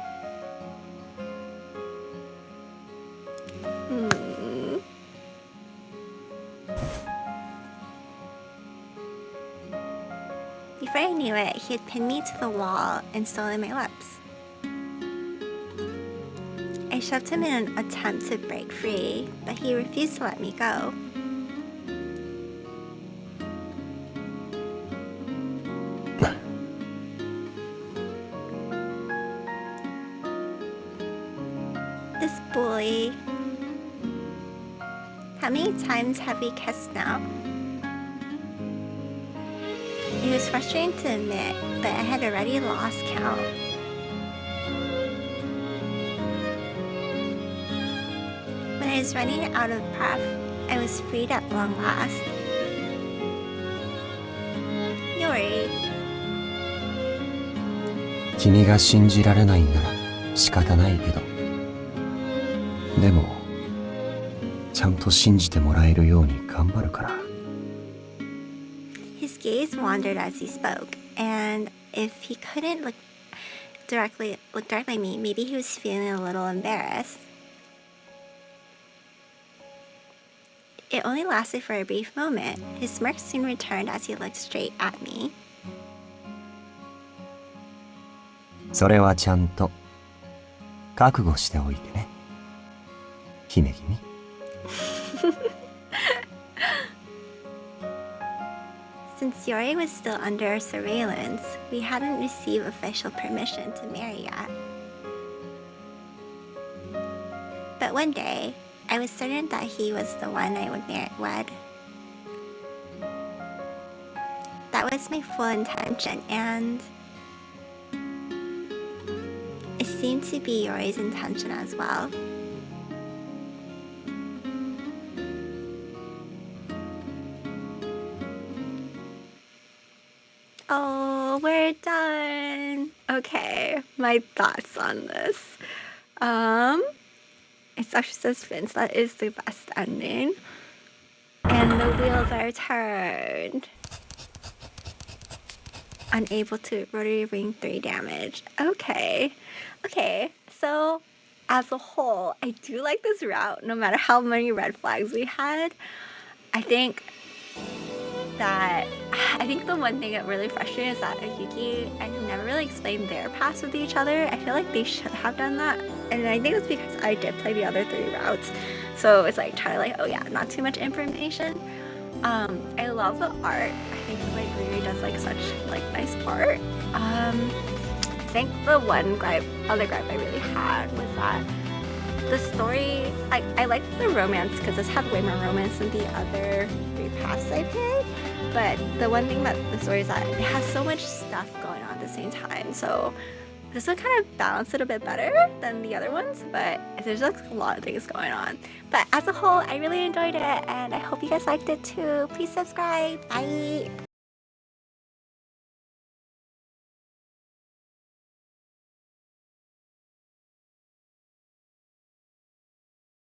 Before I knew it, he had pinned me to the wall and stolen my lips. I shoved him in an attempt to break free, but he refused to let me go. This bully. How many times have we kissed now? It was frustrating to admit, but I had already lost count. When I was running out of breath, I was freed at long last. Yori. 君が信じられないんなら仕方ないけど。でも、ちゃんと信じてもらえるように頑張るから。His gaze wandered as he spoke, and if he couldn't look directly at me, maybe he was feeling a little embarrassed. It only lasted for a brief moment. His smirk soon returned as he looked straight at me. それはちゃんと覚悟しておいてね、姫君。Since Yori was still under surveillance, we hadn't received official permission to marry yet. But one day, I was certain that he was the one I would wed. That was my full intention, and it seemed to be Yori's intention as well. Oh, we're done. Okay, my thoughts on this. It's actually suspense. That is the best ending. And the wheels are turned. Unable to rotary ring 3 damage. Okay. Okay, so as a whole, I do like this route no matter how many red flags we had. I think the one thing that really frustrated is that Yuki and him never really explained their past with each other. I feel like they should have done that, and I think it's because I did play the other 3 routes, so it's like trying to like, oh yeah, not too much information. I love the art. I think like Riri does like such like nice art. I think the one other gripe I really had was that the story, I liked the romance because this had way more romance than the other 3 paths I played. But the one thing about the story is that it has so much stuff going on at the same time. So this one kind of balanced it a bit better than the other ones, but there's like a lot of things going on. But as a whole, I really enjoyed it, and I hope you guys liked it too. Please subscribe. Bye!